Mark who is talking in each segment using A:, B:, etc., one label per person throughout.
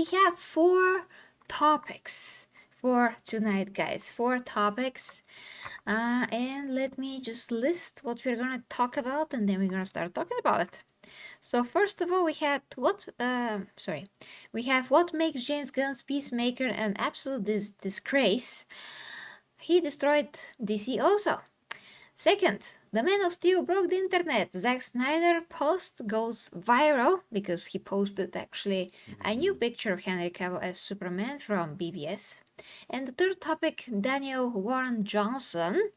A: We have 4 topics for tonight, guys. 4 topics. And let me just list what we're gonna talk about, and then we're gonna start talking about it. So first of all, we have what makes James Gunn's Peacemaker an absolute disgrace. He destroyed DC also. Second, the Man of Steel broke the internet. Zack Snyder post goes viral because he posted actually a new picture of Henry Cavill as Superman from BBS. And the third topic, Daniel Warren Johnson,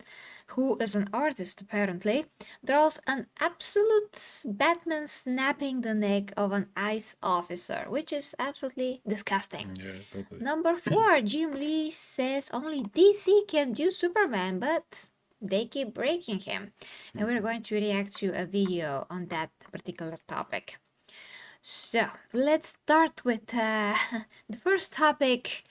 A: who is an artist apparently, draws an absolute Batman snapping the neck of an ICE officer, which is absolutely disgusting.
B: Yeah, totally.
A: Number 4, Jim Lee says only DC can do Superman, but they keep breaking him. And we're going to react to a video on that particular topic. So let's start with the first topic.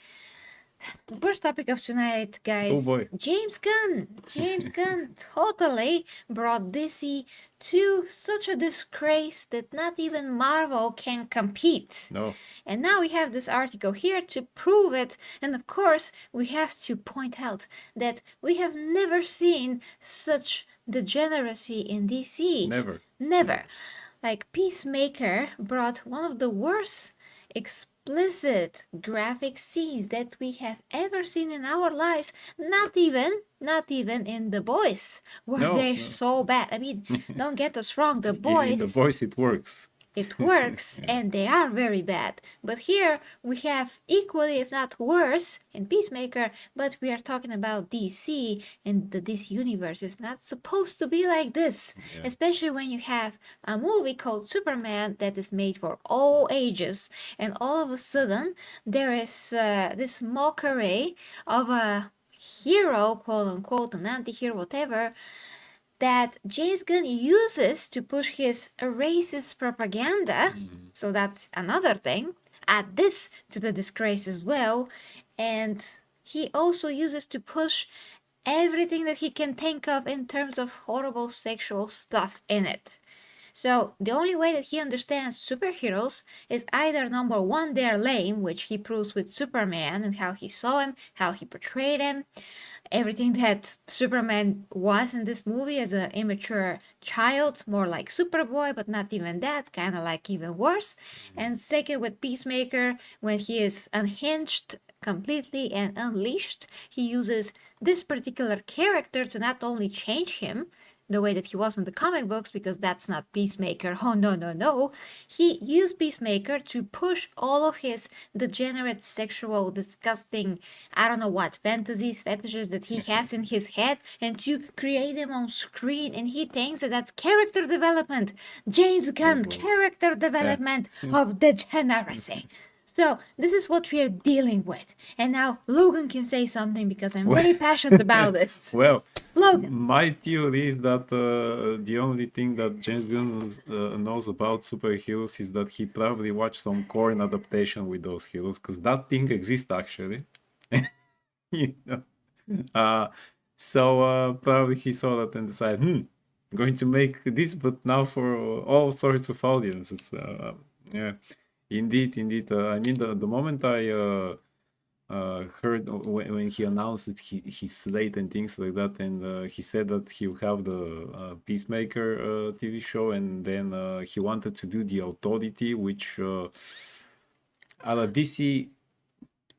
A: The first topic of tonight, guys.
B: Oh boy.
A: James Gunn. James Gunn totally brought DC to such a disgrace that not even Marvel can compete.
B: No.
A: And now we have this article here to prove it. And of course, we have to point out that we have never seen such degeneracy in DC.
B: Never.
A: Like Peacemaker brought one of the worst explicit graphic scenes that we have ever seen in our lives, not even in The Boys, where they're so bad. I mean, don't get us wrong, The Boys,
B: in The Boys it works.
A: It works, and they are very bad. But here we have equally, if not worse, in Peacemaker, but we are talking about DC, and this universe is not supposed to be like this.
B: Yeah.
A: Especially when you have a movie called Superman that is made for all ages, and all of a sudden there is this mockery of a hero, quote unquote, an anti-hero, whatever, that James Gunn uses to push his racist propaganda. So that's another thing. Add this to the disgrace as well. And he also uses to push everything that he can think of in terms of horrible sexual stuff in it. So the only way that he understands superheroes is either number 1, they're lame, which he proves with Superman and how he saw him, how he portrayed him, everything that Superman was in this movie as an immature child, more like Superboy, but not even that, kind of like even worse. And second, with Peacemaker, when he is unhinged completely and unleashed, he uses this particular character to not only change him the way that he was in the comic books, because that's not Peacemaker. Oh, no. He used Peacemaker to push all of his degenerate, sexual, disgusting, I don't know what, fetishes that he has in his head, and to create them on screen. And he thinks that that's character development. James Gunn, character development of degeneracy. So this is what we are dealing with. And now Logan can say something because I'm very passionate about this.
B: Well,
A: Logan.
B: My theory is that the only thing that James Gunn knows about superheroes is that he probably watched some corn adaptation with those heroes, because that thing exists actually. You know? So probably he saw that and decided, I'm going to make this, but now for all sorts of audiences. Yeah. Indeed. I mean, the moment I heard when he announced that his slate and things like that, and he said that he'll have the Peacemaker TV show, and then he wanted to do the Authority, which are a DC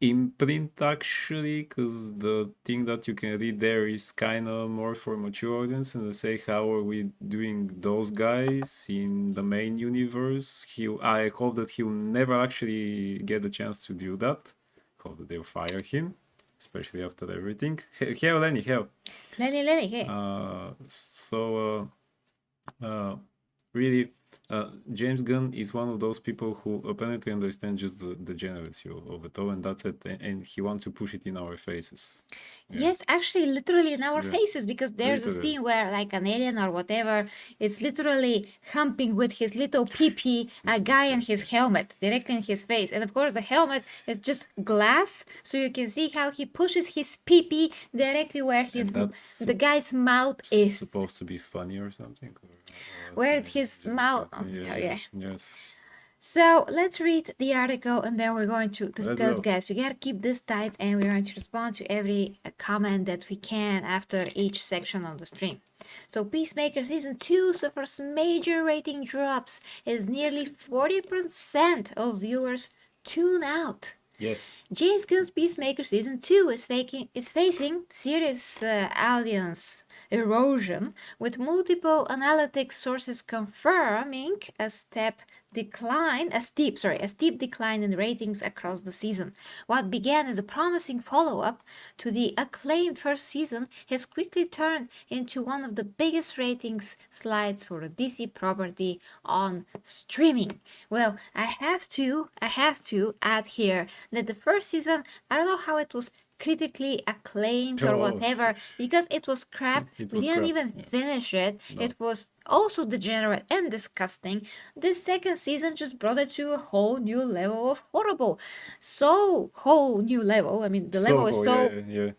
B: imprint actually, because the thing that you can read there is kind of more for mature audience, and they say, how are we doing those guys in the main universe? I hope that he'll never actually get the chance to do that. Hope that they'll fire him, especially after everything. Hell, Lenny,
A: hey.
B: So really, James Gunn is one of those people who apparently understand just the degeneracy of it all, and that's it. And he wants to push it in our faces. Yeah.
A: Yes, actually, literally in our faces, because there's a scene where, like, an alien or whatever is literally humping with his little pee-pee a guy in his helmet directly in his face. And of course, the helmet is just glass, so you can see how he pushes his pee-pee directly where the guy's mouth is.
B: Supposed to be funny or something?
A: Where his mouth...
B: Yeah. Yes.
A: So let's read the article and then we're going to
B: Let's
A: discuss,
B: go.
A: guys. We gotta keep this tight and we're going to respond to every comment that we can after each section of the stream. So Peacemaker Season 2 suffers major rating drops as nearly 40% of viewers tune out.
B: Yes.
A: James Gunn's Peacemaker Season 2 is facing serious audience erosion, with multiple analytics sources confirming a steep decline in ratings across the season. What began as a promising follow-up to the acclaimed first season has quickly turned into one of the biggest ratings slides for the DC property on streaming. Well, I have to add here that the first season, I don't know how it was critically acclaimed or whatever, because it was crap. We didn't even finish it.
B: No.
A: It was also degenerate and disgusting. This second season just brought it to a whole new level of horrible. So whole new level. I mean, the level is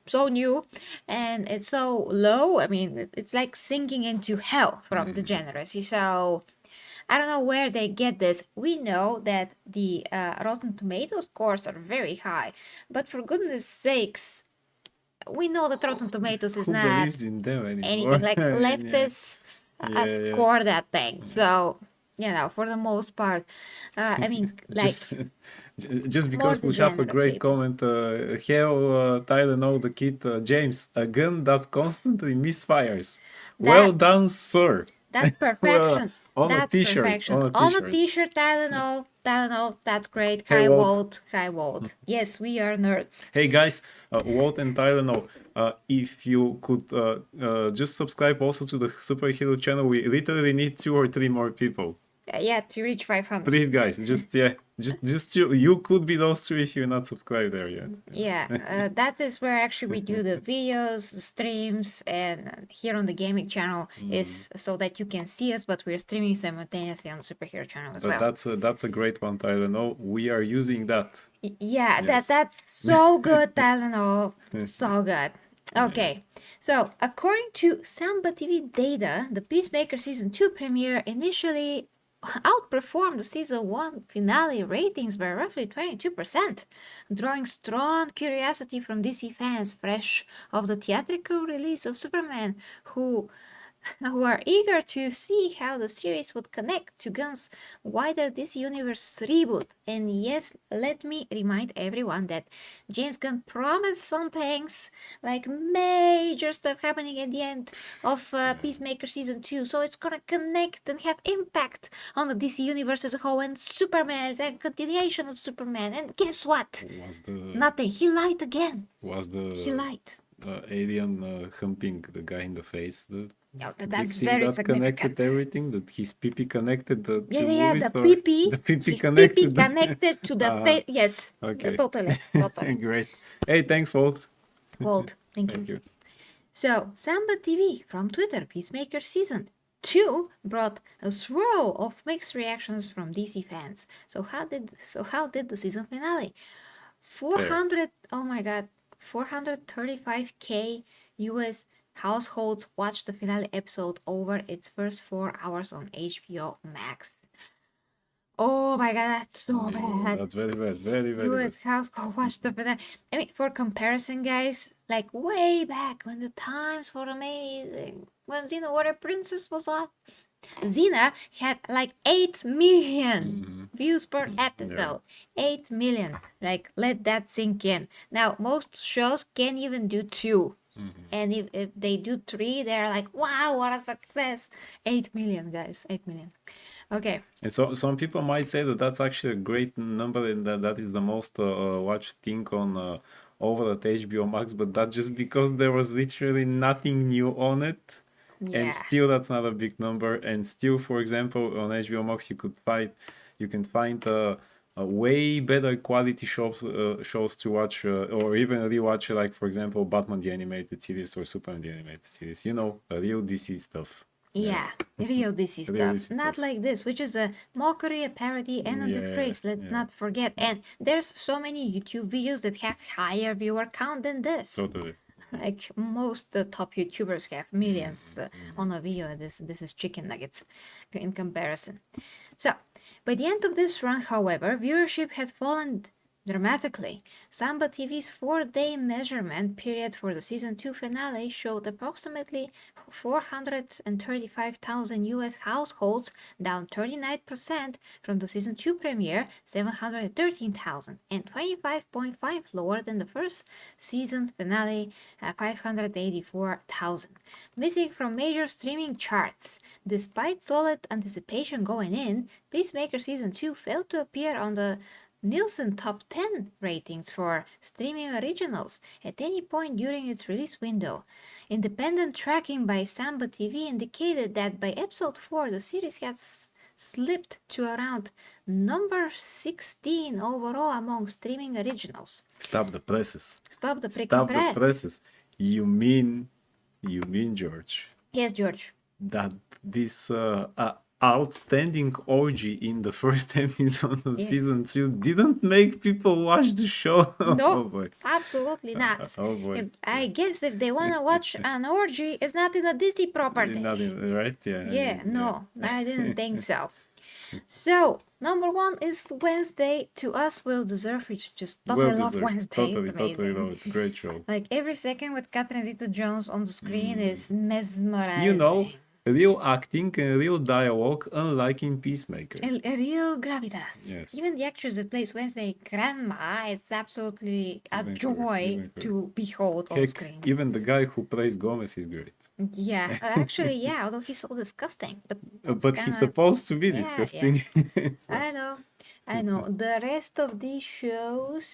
A: so new and it's so low. I mean, it's like sinking into hell from degeneracy. So I don't know where they get this. We know that the Rotten Tomatoes scores are very high, but for goodness sakes, we know that Rotten Tomatoes is
B: Who
A: not
B: believes in them anymore?
A: anything like leftists score that thing. So for the most part, I mean, like
B: just because we have a great comment, Hell Tyler know the kid James, a gun that constantly misfires. Well done, sir.
A: That's perfection.
B: On a t-shirt.
A: On a t-shirt, Tylenol, that's great. High vote. Yes, we are nerds.
B: Hey guys, Walt and Tylenol, if you could just subscribe also to the superhero channel, we literally need 2 or 3 more people.
A: To reach 500.
B: Please, guys, just you could be those 2 if you're not subscribed there yet.
A: That is where actually we do the videos, the streams, and here on the gaming channel is so that you can see us, but we're streaming simultaneously on the superhero channel as well.
B: That's a great one, Tylenol. We are using that.
A: Yes. That's so good, Tylenol. So good. Okay, so according to Samba TV data, the Peacemaker Season 2 premiere initially outperformed the Season 1 finale ratings by roughly 22%, drawing strong curiosity from DC fans fresh off the theatrical release of Superman, who are eager to see how the series would connect to Gunn's wider DC Universe reboot. And yes, let me remind everyone that James Gunn promised some things, like major stuff happening at the end of Peacemaker Season 2, so it's gonna connect and have impact on the DC Universe as a whole, and Superman is a continuation of Superman. And guess what? Nothing. He lied again. He lied.
B: Alien humping the guy in the face.
A: No, that's very significant.
B: Connected everything, that his pee connected the
A: the pee connected to the face. Yes. Okay. Totally.
B: Great. Hey, thanks, Walt.
A: Thank you. So, Samba TV from Twitter, Peacemaker Season 2 brought a swirl of mixed reactions from DC fans. So how did the season finale? 435k US households watched the finale episode over its first 4 hours on HBO Max. Oh my god, that's so bad.
B: That's very bad. Very
A: US household watched the finale. I mean, for comparison, guys, like way back when the times were amazing, when Xena Warrior Princess was on, Xena had like 8 million views per episode. 8 million. Like, let that sink in. Now, most shows can't even do 2. And if they do 3, they're like, wow, what a success. 8 million, guys. 8 million. Okay.
B: And so some people might say that that's actually a great number, and that is the most watched thing on over at HBO Max, but that's just because there was literally nothing new on it. And still that's not a big number. And still, for example, on HBO Max you can find way better quality shows to watch or even rewatch, like for example Batman the Animated Series or Superman the Animated Series. Real DC stuff.
A: Real DC stuff. Not like this, which is a mockery, a parody, and a disgrace. Let's not forget. And there's so many YouTube videos that have higher viewer count than this.
B: Totally.
A: Like most top YouTubers have millions on a video. This is chicken nuggets in comparison. So By the end of this run, however, viewership had fallen dramatically. Samba TV's 4-day measurement period for the season 2 finale showed approximately 435,000 US households, down 39% from the season 2 premiere, 713,000, and 25.5 lower than the first season finale, 584,000. Missing from major streaming charts. Despite solid anticipation going in, Peacemaker Season 2 failed to appear on the Nielsen Top 10 ratings for streaming originals at any point during its release window. Independent tracking by Samba TV indicated that by episode 4 the series had slipped to around number 16 overall among streaming originals.
B: Stop the presses.
A: Stop the prick
B: Stop
A: press.
B: the presses. You mean, George,
A: Yes, George.
B: that this outstanding orgy in the first episode of
A: Yes.
B: season 2 didn't make people watch the show?
A: No,
B: Oh boy.
A: absolutely not.
B: Oh boy.
A: I guess if they want to watch an orgy, it's not in a Disney property.
B: Right? Yeah.
A: Yeah, no, I didn't think so. So, number 1 is Wednesday. To us, will deserve. We just totally
B: Well
A: love
B: deserved.
A: Wednesday.
B: Totally,
A: It's amazing.
B: totally love it. Great show.
A: Like every second with Catherine Zeta-Jones on the screen is mesmerizing.
B: You know, real acting and real dialogue, unlike in Peacemaker.
A: A real gravitas.
B: Yes.
A: Even the actress that plays Wednesday Grandma, it's absolutely a
B: Even
A: joy
B: correct, even
A: to behold on
B: Heck,
A: screen.
B: even the guy who plays Gomez is great.
A: Yeah, actually, yeah, although he's so disgusting. But it's
B: But he's
A: kinda-
B: supposed to be
A: Yeah,
B: disgusting. So,
A: I know. The rest of these shows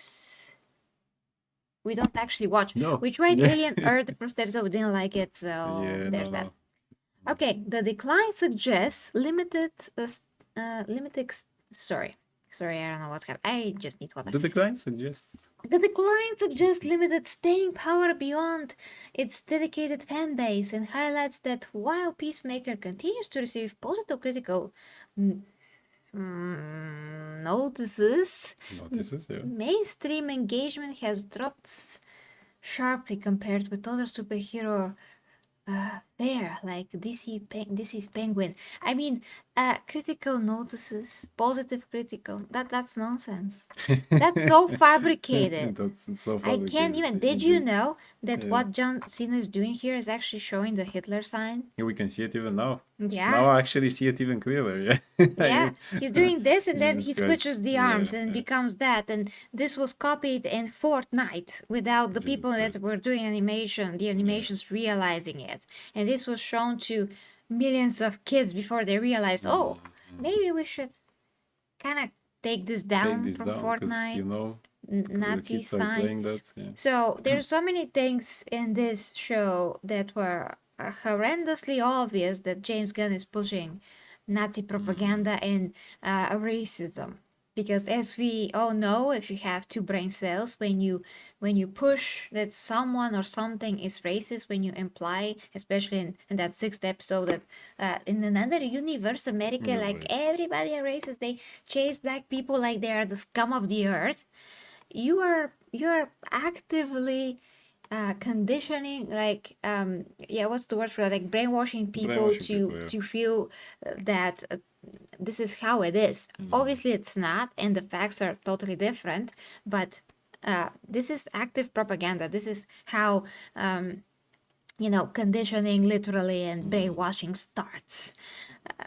A: we don't actually watch.
B: No.
A: We tried
B: Yeah.
A: Alien Earth the first episode, we didn't like it, so
B: yeah,
A: there's
B: no,
A: that.
B: no.
A: Okay, the decline suggests limited. Sorry, I don't know what's happening. I just need water.
B: The decline suggests.
A: The decline suggests limited staying power beyond its dedicated fan base and highlights that while Peacemaker continues to receive positive critical notices,
B: Notices, yeah.
A: mainstream engagement has dropped sharply compared with other superhero fare like DC's Penguin. I mean, critical notices, positive critical. That's nonsense. That's so fabricated.
B: That's so
A: I
B: fabricated.
A: can't even. Did you
B: Indeed.
A: know that
B: Yeah.
A: what John Cena is doing here is actually showing the Hitler sign?
B: Yeah, we can see it even now.
A: Yeah.
B: Now I actually see it even clearer. Yeah.
A: Yeah, he's doing this and then
B: Jesus
A: he
B: Christ.
A: switches the arms
B: Yeah,
A: and
B: yeah.
A: becomes that. And this was copied in Fortnite without the
B: Jesus
A: people that
B: Christ.
A: were doing the animations realizing it. And this was shown to millions of kids before they realized, oh, maybe we should kind of take this down
B: Take this
A: from
B: down because
A: Fortnite.
B: you know the
A: Nazi
B: kids are
A: sign.
B: playing that. Yeah.
A: So there's so many things in this show that were horrendously obvious that James Gunn is pushing Nazi propaganda and racism. Because as we all know, if you have two brain cells, when you push that someone or something is racist, when you imply, especially in that 6th episode, that in another universe, America,
B: Yeah,
A: like
B: right.
A: everybody are racist, they chase black people like they are the scum of the earth. You're actively conditioning, like what's the word for that? Like brainwashing people
B: Brainwashing
A: to
B: people, yeah.
A: to feel that this is how it is. Obviously, it's not, and the facts are totally different. But this is active propaganda. This is how conditioning literally and brainwashing starts.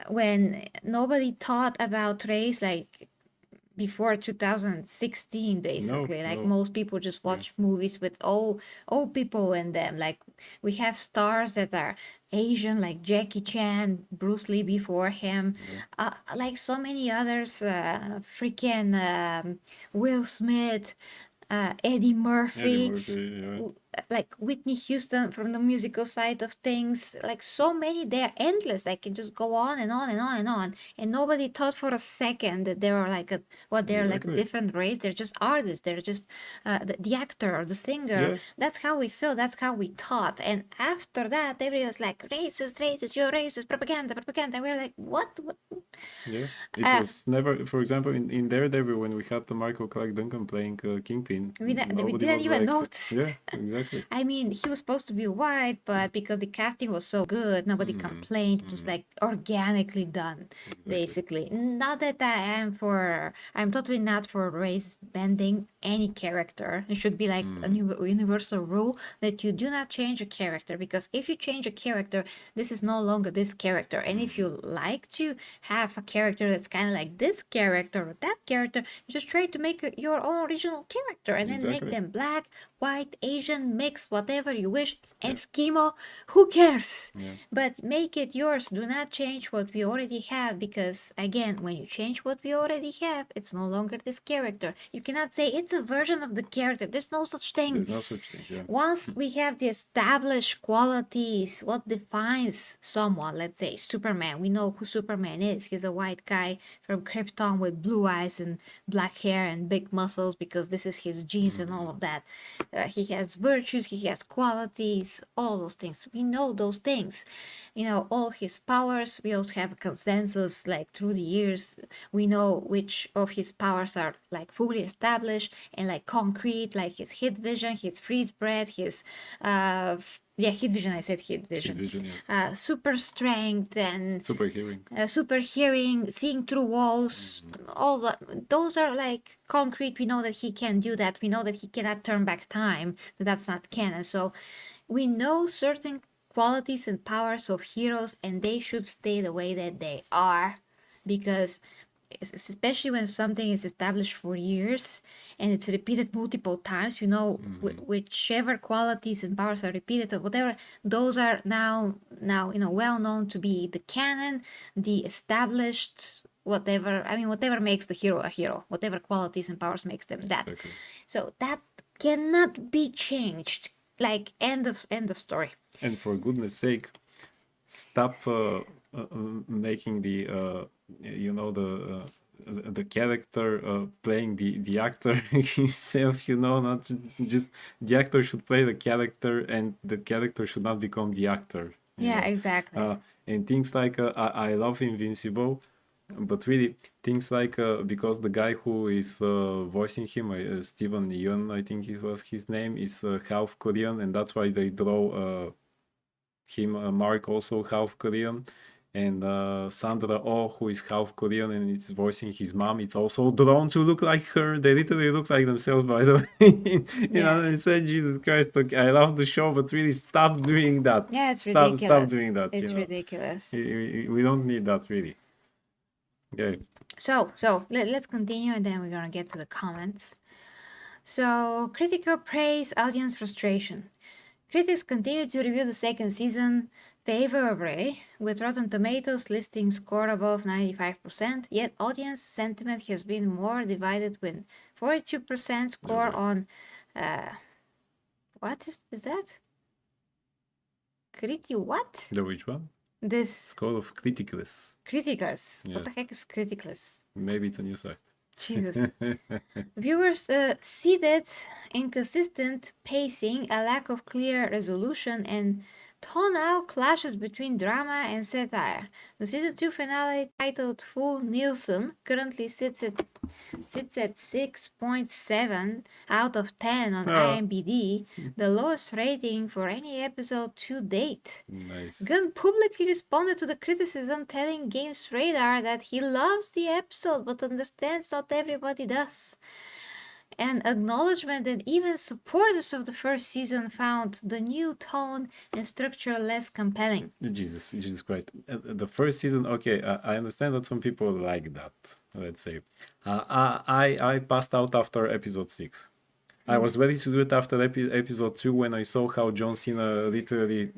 A: When nobody thought about race, like before 2016, basically, like
B: no.
A: most people just watch movies with all people in them. Like we have stars that are Asian, like Jackie Chan, Bruce Lee before him, like so many others, freaking Will Smith, Eddie Murphy,
B: Eddie Murphy, yeah.
A: like Whitney Houston from the musical side of things, like so many, they're endless. I can just go on and on and on and on. And nobody thought for a second that they were like they're like a
B: Exactly.
A: different race. They're just artists. They're just the actor or the singer.
B: Yeah.
A: That's how we feel. That's how we thought. And after that, everybody was like, racist, you're racist, propaganda. And we're like, what?
B: Yeah, it
A: Uh,
B: was never. For example, in Daredevil, when we had the Michael Clark Duncan playing Kingpin,
A: we
B: nobody
A: didn't
B: was
A: even
B: like,
A: notice.
B: yeah, exactly.
A: I mean, he was supposed to be white, but because the casting was so good, nobody complained. It was like organically done, basically. Not that I'm totally not for race bending any character. It should be like a universal rule that you do not change a character, because if you change a character, this is no longer this character. And if you like to have a character that's kind of like this character or that character, you just try to make your own original character and then make
B: Exactly.
A: them black, white, Asian, mix, whatever you wish, and
B: Yeah.
A: schemo, who cares?
B: Yeah.
A: But make it yours. Do not change what we already have, because again, when you change what we already have, it's no longer this character. You cannot say it's a version of the character. There's no such thing.
B: There's no such thing. Yeah.
A: Once we have the established qualities, what defines someone, let's say Superman, we know who Superman is. He's a white guy from Krypton with blue eyes and black hair and big muscles, because this is his genes and all of that. He has virtues, he has qualities, all those things. We know those things. You know, all his powers. We also have a consensus, like through the years, we know which of his powers are like fully established and like concrete, like his hit vision, his freeze breath, his hit vision. I said hit vision.
B: Hit vision, yes.
A: Super strength and
B: Super hearing.
A: super hearing, seeing through walls. All that, those are like concrete. We know that he can do that. We know that he cannot turn back time. That's not canon. So we know certain qualities and powers of heroes, and they should stay the way that they are, because especially when something is established for years and it's repeated multiple times, you know, whichever qualities and powers are repeated or whatever, those are now you know, well known to be the canon, the established whatever. I mean, whatever makes the hero a hero, whatever qualities and powers makes them that.
B: Exactly.
A: So that cannot be changed. Like end of story.
B: And for goodness sake, stop making the the character playing the actor himself. You know, not just the actor should play the character, and the character should not become the actor.
A: Yeah,
B: know?
A: exactly.
B: And things like I love Invincible, but really things like because the guy who is voicing him, Steven Yeun, I think it was his name, is half Korean, and that's why they draw him, Mark, also half Korean, and Sandra Oh, who is half Korean and is voicing his mom, it's also drawn to look like her. They literally look like themselves, by the way. You know, I said, Jesus Christ, okay, I love the show, but really stop doing that.
A: Yeah, it's ridiculous.
B: Stop doing that.
A: It's ridiculous.
B: We don't need that, really. Okay.
A: So let's continue, and then we're gonna get to the comments. So critical praise, audience frustration. Critics continue to review the second season favorably, with Rotten Tomatoes listing score above 95%, yet audience sentiment has been more divided, with 42% score on what is that? What?
B: The which one?
A: This
B: Score of Criticless.
A: Criticless.
B: Yes.
A: What the heck is Criticless?
B: Maybe it's a new site.
A: Jesus. Viewers cited inconsistent pacing, a lack of clear resolution, and tonal clashes between drama and satire. The season 2 finale, titled Full Nielsen, currently sits at 6.7 out of 10 on IMDb, the lowest rating for any episode to date.
B: Nice.
A: Gunn publicly responded to the criticism, telling Games Radar that he loves the episode but understands not everybody does. An acknowledgement that even supporters of the first season found the new tone and structure less compelling.
B: Jesus Christ. The first season, okay, I understand that some people like that, let's say. I passed out after episode 6. I was ready to do it after episode 2 when I saw how John Cena literally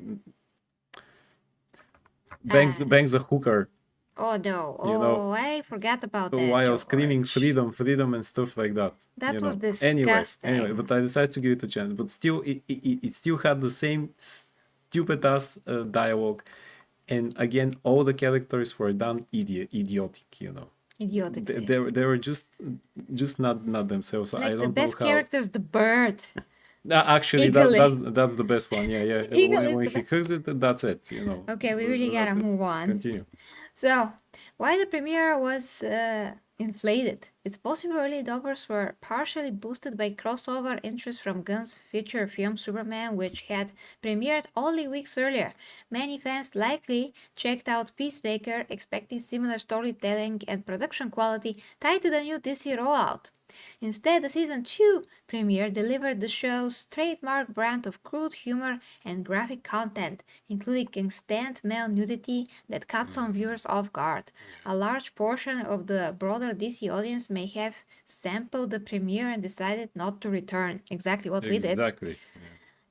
B: bangs a hooker.
A: Oh no! I forgot about that.
B: While screaming freedom and stuff like that.
A: That was disgusting.
B: Anyway, but I decided to give it a chance. But still, it still had the same stupid ass dialogue, and again, all the characters were done idiotic. You know.
A: Idiotic.
B: They were just not themselves.
A: Like
B: I don't
A: the best
B: know how.
A: character's the bird.
B: Actually, that's the best one. Yeah. When he cooks it, that's it. You know.
A: Okay, we really gotta move on.
B: Continue.
A: So, Why the premiere was inflated? It's possible early numbers were partially boosted by crossover interest from Gunn's feature film Superman, which had premiered only weeks earlier. Many fans likely checked out Peacemaker, expecting similar storytelling and production quality tied to the new DC rollout. Instead, the season 2 premiere delivered the show's trademark brand of crude humor and graphic content, including extent male nudity that caught some viewers off guard. A large portion of the broader DC audience may have sampled the premiere and decided not to return, exactly what we did,
B: Exactly.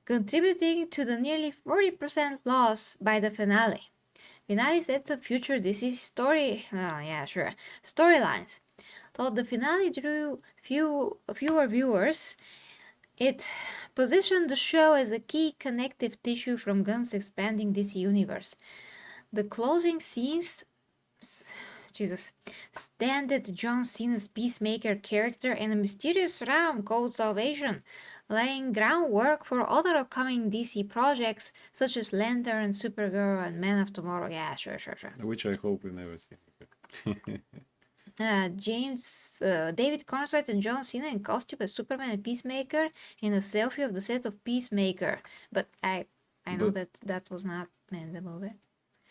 A: contributing to the nearly 40% loss by the finale. Finale sets up future DC storylines. Though the finale drew fewer viewers, it positioned the show as a key connective tissue from Gunn's expanding DC universe. The closing scenes standed John Cena's Peacemaker character in a mysterious realm called Salvation, laying groundwork for other upcoming DC projects such as Lantern, Supergirl, and Man of Tomorrow. Yeah, sure.
B: Which I hope we never see.
A: David Cornswright and John Cena in costume as Superman and Peacemaker in a selfie of the set of Peacemaker. But I know that was not in the movie.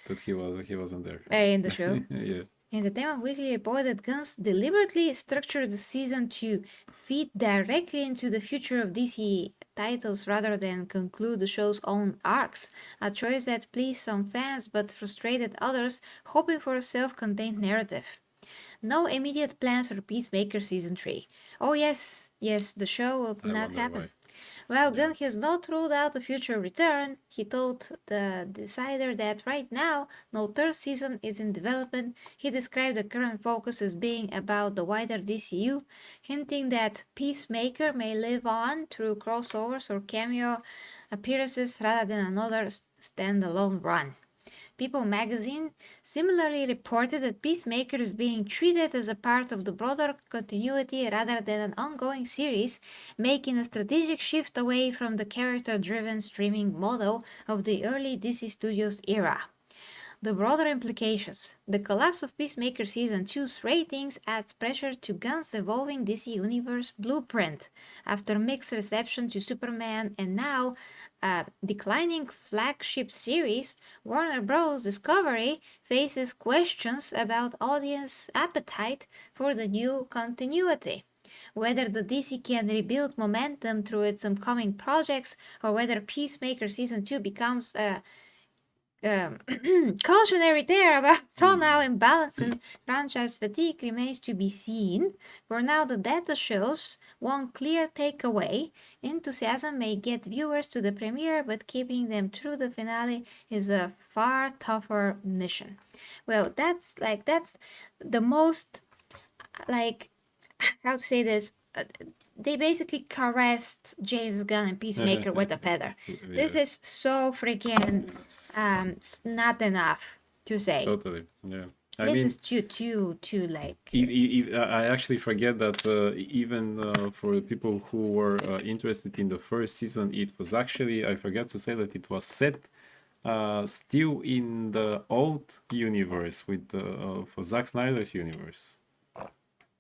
B: But he wasn't there.
A: In the show.
B: Yeah.
A: In the Time Weekly reported Guns deliberately structured the season to feed directly into the future of DC titles rather than conclude the show's own arcs, a choice that pleased some fans but frustrated others, hoping for a self-contained narrative. No immediate plans for Peacemaker Season 3. Oh yes, the show will not happen. While Gunn has not ruled out a future return, he told the Decider that right now no third season is in development. He described the current focus as being about the wider DCU, hinting that Peacemaker may live on through crossovers or cameo appearances rather than another standalone run. People magazine similarly reported that Peacemaker is being treated as a part of the broader continuity rather than an ongoing series, making a strategic shift away from the character-driven streaming model of the early DC Studios era. The broader implications. The collapse of Peacemaker Season 2's ratings adds pressure to Gunn's evolving DC Universe blueprint. After mixed reception to Superman and now a declining flagship series, Warner Bros. Discovery faces questions about audience appetite for the new continuity. Whether the DC can rebuild momentum through its upcoming projects or whether Peacemaker Season 2 becomes a cautionary tale about tonal imbalance and franchise fatigue remains to be seen. For now, the data shows one clear takeaway: enthusiasm may get viewers to the premiere, but keeping them through the finale is a far tougher mission. Well, that's the most, how to say this, they basically caressed James Gunn and Peacemaker with a feather.
B: Yeah.
A: This is so freaking not enough to say.
B: Totally, yeah.
A: This is too like.
B: I actually forget that even for people who were interested in the first season, it was actually, I forgot to say that it was set still in the old universe with for Zack Snyder's universe,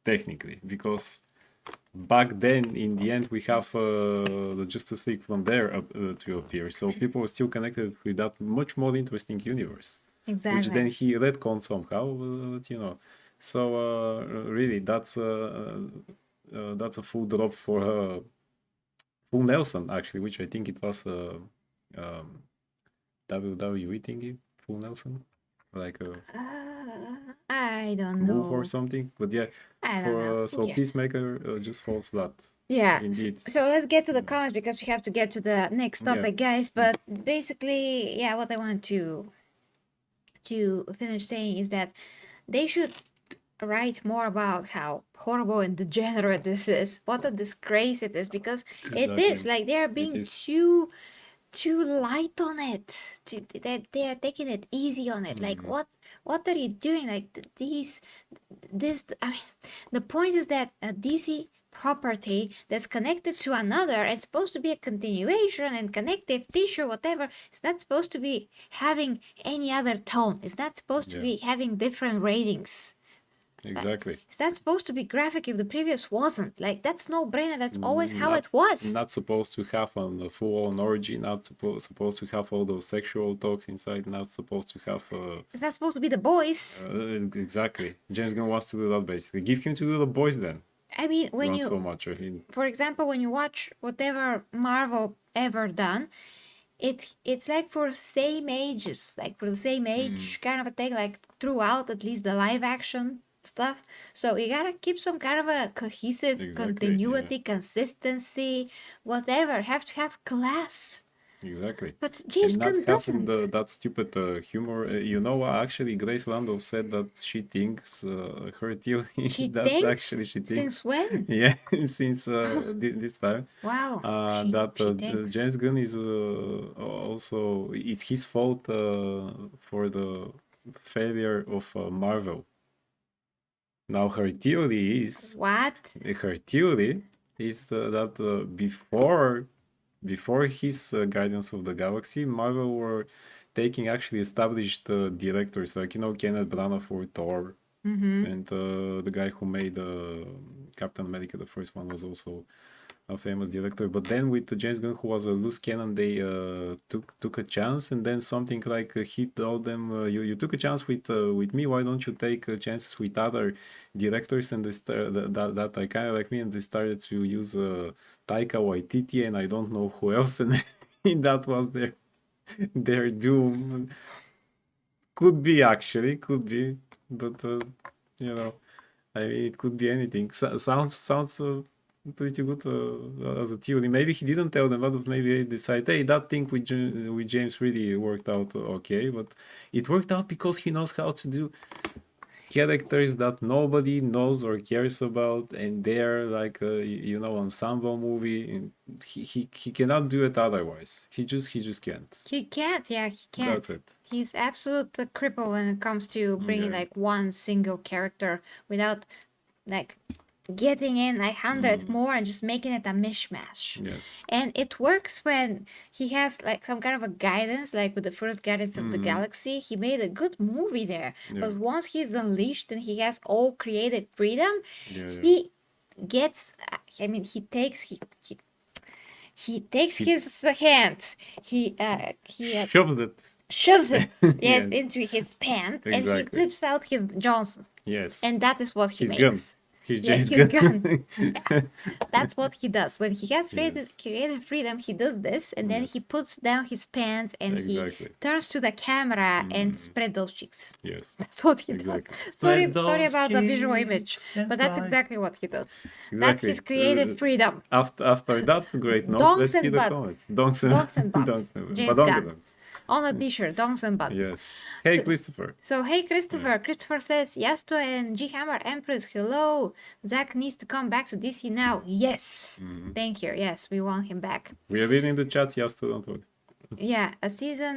B: technically, because back then, in the end, we have the Justice League from there to appear. So people were still connected with that much more interesting universe.
A: Exactly.
B: Which then he retconned somehow, you know. So really, that's a full drop for Full Nelson, actually, which I think it was WWE thingy, Full Nelson, like a
A: I don't
B: move
A: know
B: or something. But yeah,
A: I don't know.
B: so
A: Yes.
B: Peacemaker just falls flat.
A: Yeah.
B: Indeed.
A: So let's get to the comments because we have to get to the next topic, guys. But basically, yeah, what I want to finish saying is that they should write more about how horrible and degenerate this is. What a disgrace it is, because it is like they are being too light on it. That they are taking it easy on it. Like what are you doing? Like this. I mean, the point is that DC property that's connected to another and supposed to be a continuation and connective tissue, whatever. It's not supposed to be having any other tone. It's not supposed to
B: Yeah.
A: be having different ratings.
B: Exactly.
A: Is that supposed to be graphic if the previous wasn't? Like, that's no brainer. That's always how
B: Not,
A: it was.
B: not supposed to have a full-on orgy. Not supposed to have all those sexual talks inside. Not supposed to have.
A: Is that supposed to be the boys?
B: Exactly. James Gunn wants to do that basically. Give him to do the boys then.
A: I mean, when
B: Not
A: you,
B: so much. I mean,
A: for example, when you watch whatever Marvel ever done, it's like for same ages, like for the same age kind of a thing, like throughout at least the live action stuff. So you gotta keep some kind of a cohesive
B: Exactly,
A: continuity, consistency, whatever. Have to have class.
B: exactly.
A: But James
B: And
A: Gunn
B: not having
A: doesn't.
B: that stupid humor. You know, actually, Grace Landau said that she thinks her theory
A: She
B: that
A: thinks?
B: actually she thinks.
A: Since when?
B: Yeah, since this time.
A: Wow.
B: That
A: She thinks.
B: James Gunn is also it's his fault for the failure of Marvel. Now her theory is
A: What?
B: that before his Guardians of the Galaxy, Marvel were taking actually established directors like Kenneth Branagh for Thor, and the guy who made Captain America, the first one, was also a famous director. But then with James Gunn, who was a loose cannon, they took a chance, and then something like he told them, "You took a chance with me. Why don't you take chances with other directors?" And they that are kind of like me, and they started to use Taika Waititi, and I don't know who else, and that was their doom. Could be, actually, could be, but I mean, it could be anything. Sounds pretty good as a theory. Maybe he didn't tell them, but maybe they decide, hey, that thing with James really worked out okay. But it worked out because he knows how to do characters that nobody knows or cares about, and they're like ensemble movie, and he cannot do it otherwise. He just can't.
A: He can't. Yeah, he can't.
B: That's it.
A: He's absolute cripple when it comes to bringing
B: Yeah.
A: like one single character without like getting in 100 more and just making it a mishmash.
B: Yes.
A: And it works when he has like some kind of a guidance, like with the first Guardians of the Galaxy. He made a good movie there.
B: Yeah.
A: But once he's unleashed and he has all creative freedom,
B: Yeah.
A: he gets, I mean, he takes his hand, he
B: Shoves it.
A: shoves it yes,
B: Yes.
A: into his pants, and he
B: Exactly.
A: flips out his Johnson,
B: Yes.
A: and that is what he
B: His
A: makes.
B: gun. He's
A: Yeah,
B: James
A: his
B: Gunn.
A: gun. Yeah. That's what he does. When he has
B: Yes.
A: creative freedom, he does this, and then he
B: Yes.
A: puts down his pants and
B: Exactly.
A: he turns to the camera and spread those cheeks.
B: Yes.
A: That's what he
B: Exactly.
A: does.
C: Spread
A: Sorry
C: those
A: about the visual image,
C: cheeks and
A: but that's
C: fly.
A: exactly what he does. That's
B: Exactly.
A: his creative freedom.
B: After that great note,
A: Donks
B: let's see
A: and
B: the
A: butts.
B: comments.
A: Donks and butts. James Gunn.
B: Badongadons.
A: On a t-shirt, donks and butts.
B: Yes. Hey,
A: So-
B: Christopher.
A: So, hey, Christopher. Christopher says, Yasto and G Hammer Empress, hello. Zack needs to come back to DC now. Yes. Thank you. Yes, we want him back.
B: We are reading the chats, yes, too, don't worry.
A: Yeah, a season,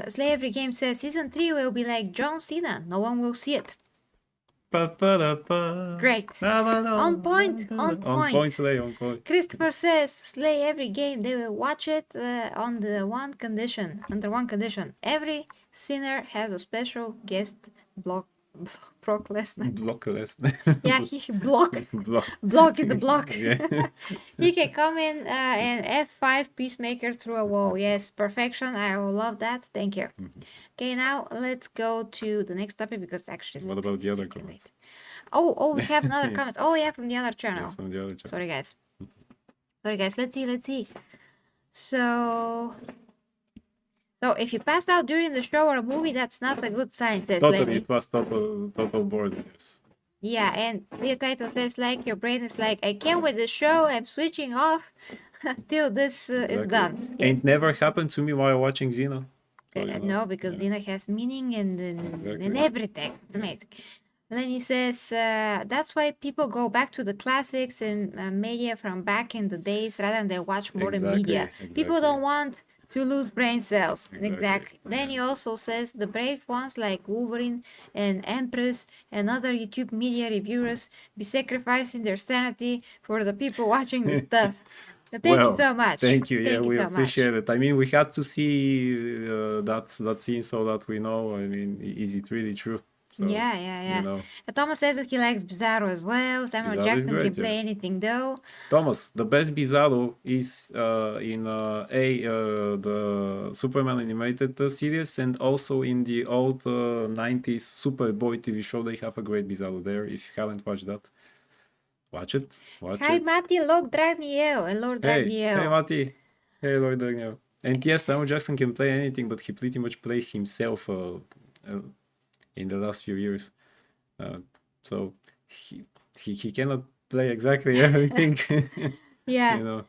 A: Slay Every Game says, season 3 will be like John Cena. No one will see it.
B: Pa-pa-da-pa.
A: Great. On point. On
B: On point, Slay, on point.
A: Christopher says, Slay Every Game. They will watch it under one condition. Every sinner has a special guest Brock Lesnar.
B: Block less.
A: Yeah, he block.
B: Block.
A: Block is the block.
B: Yeah.
A: He can come in and F5 Peacemaker through a wall. Yes, perfection. I will love that. Thank you. Okay, now let's go to the next topic because actually it's
B: What about the other comments?
A: Oh, we have another comment. Oh, yeah, from the other
B: Yeah,
A: channel.
B: from the other chat.
A: Sorry, guys. Let's see. So if you pass out during the show or a movie, that's not a good sign, says
B: Totally,
A: Lenny.
B: it was total boredom, yes.
A: Yeah, and the title says like your brain is like, I can't wait the show. I'm switching off till this is
B: Exactly.
A: done.
B: And it never happened to me while watching Xeno. So, you know,
A: No, because
B: yeah.
A: Xena has meaning and
B: Exactly.
A: everything. It's amazing. Lenny says that's why people go back to the classics and media from back in the days rather than watch modern
B: Exactly,
A: media. People
B: exactly.
A: don't want to lose brain cells.
B: Exactly.
A: Exactly. Then he also says the brave ones like Wolverine and Empress and other YouTube media reviewers be sacrificing their sanity for the people watching this stuff. So thank you so much.
B: Thank you. Yeah,
A: Thank you
B: we
A: so much.
B: appreciate it. I mean, we had to see that scene so that we know. I mean, is it really true? So,
A: Yeah.
B: You know,
A: Thomas says that he likes Bizarro as well. Samuel
B: Bizarro is
A: Jackson
B: great,
A: can play
B: yeah.
A: anything though.
B: Thomas, the best Bizarro is in the Superman animated series and also in the old 90s Superboy TV show. They have a great Bizarro there. If you haven't watched that, watch it. Watch
A: Hi,
B: it.
A: Matti, Lord Dragniel and Lord
B: Hey,
A: Dragniel.
B: Mati. Hey, Lord Daniel. And yes, Samuel Jackson can play anything, but he pretty much played himself in the last few years. So he cannot play exactly everything.
A: Yeah.
B: You know.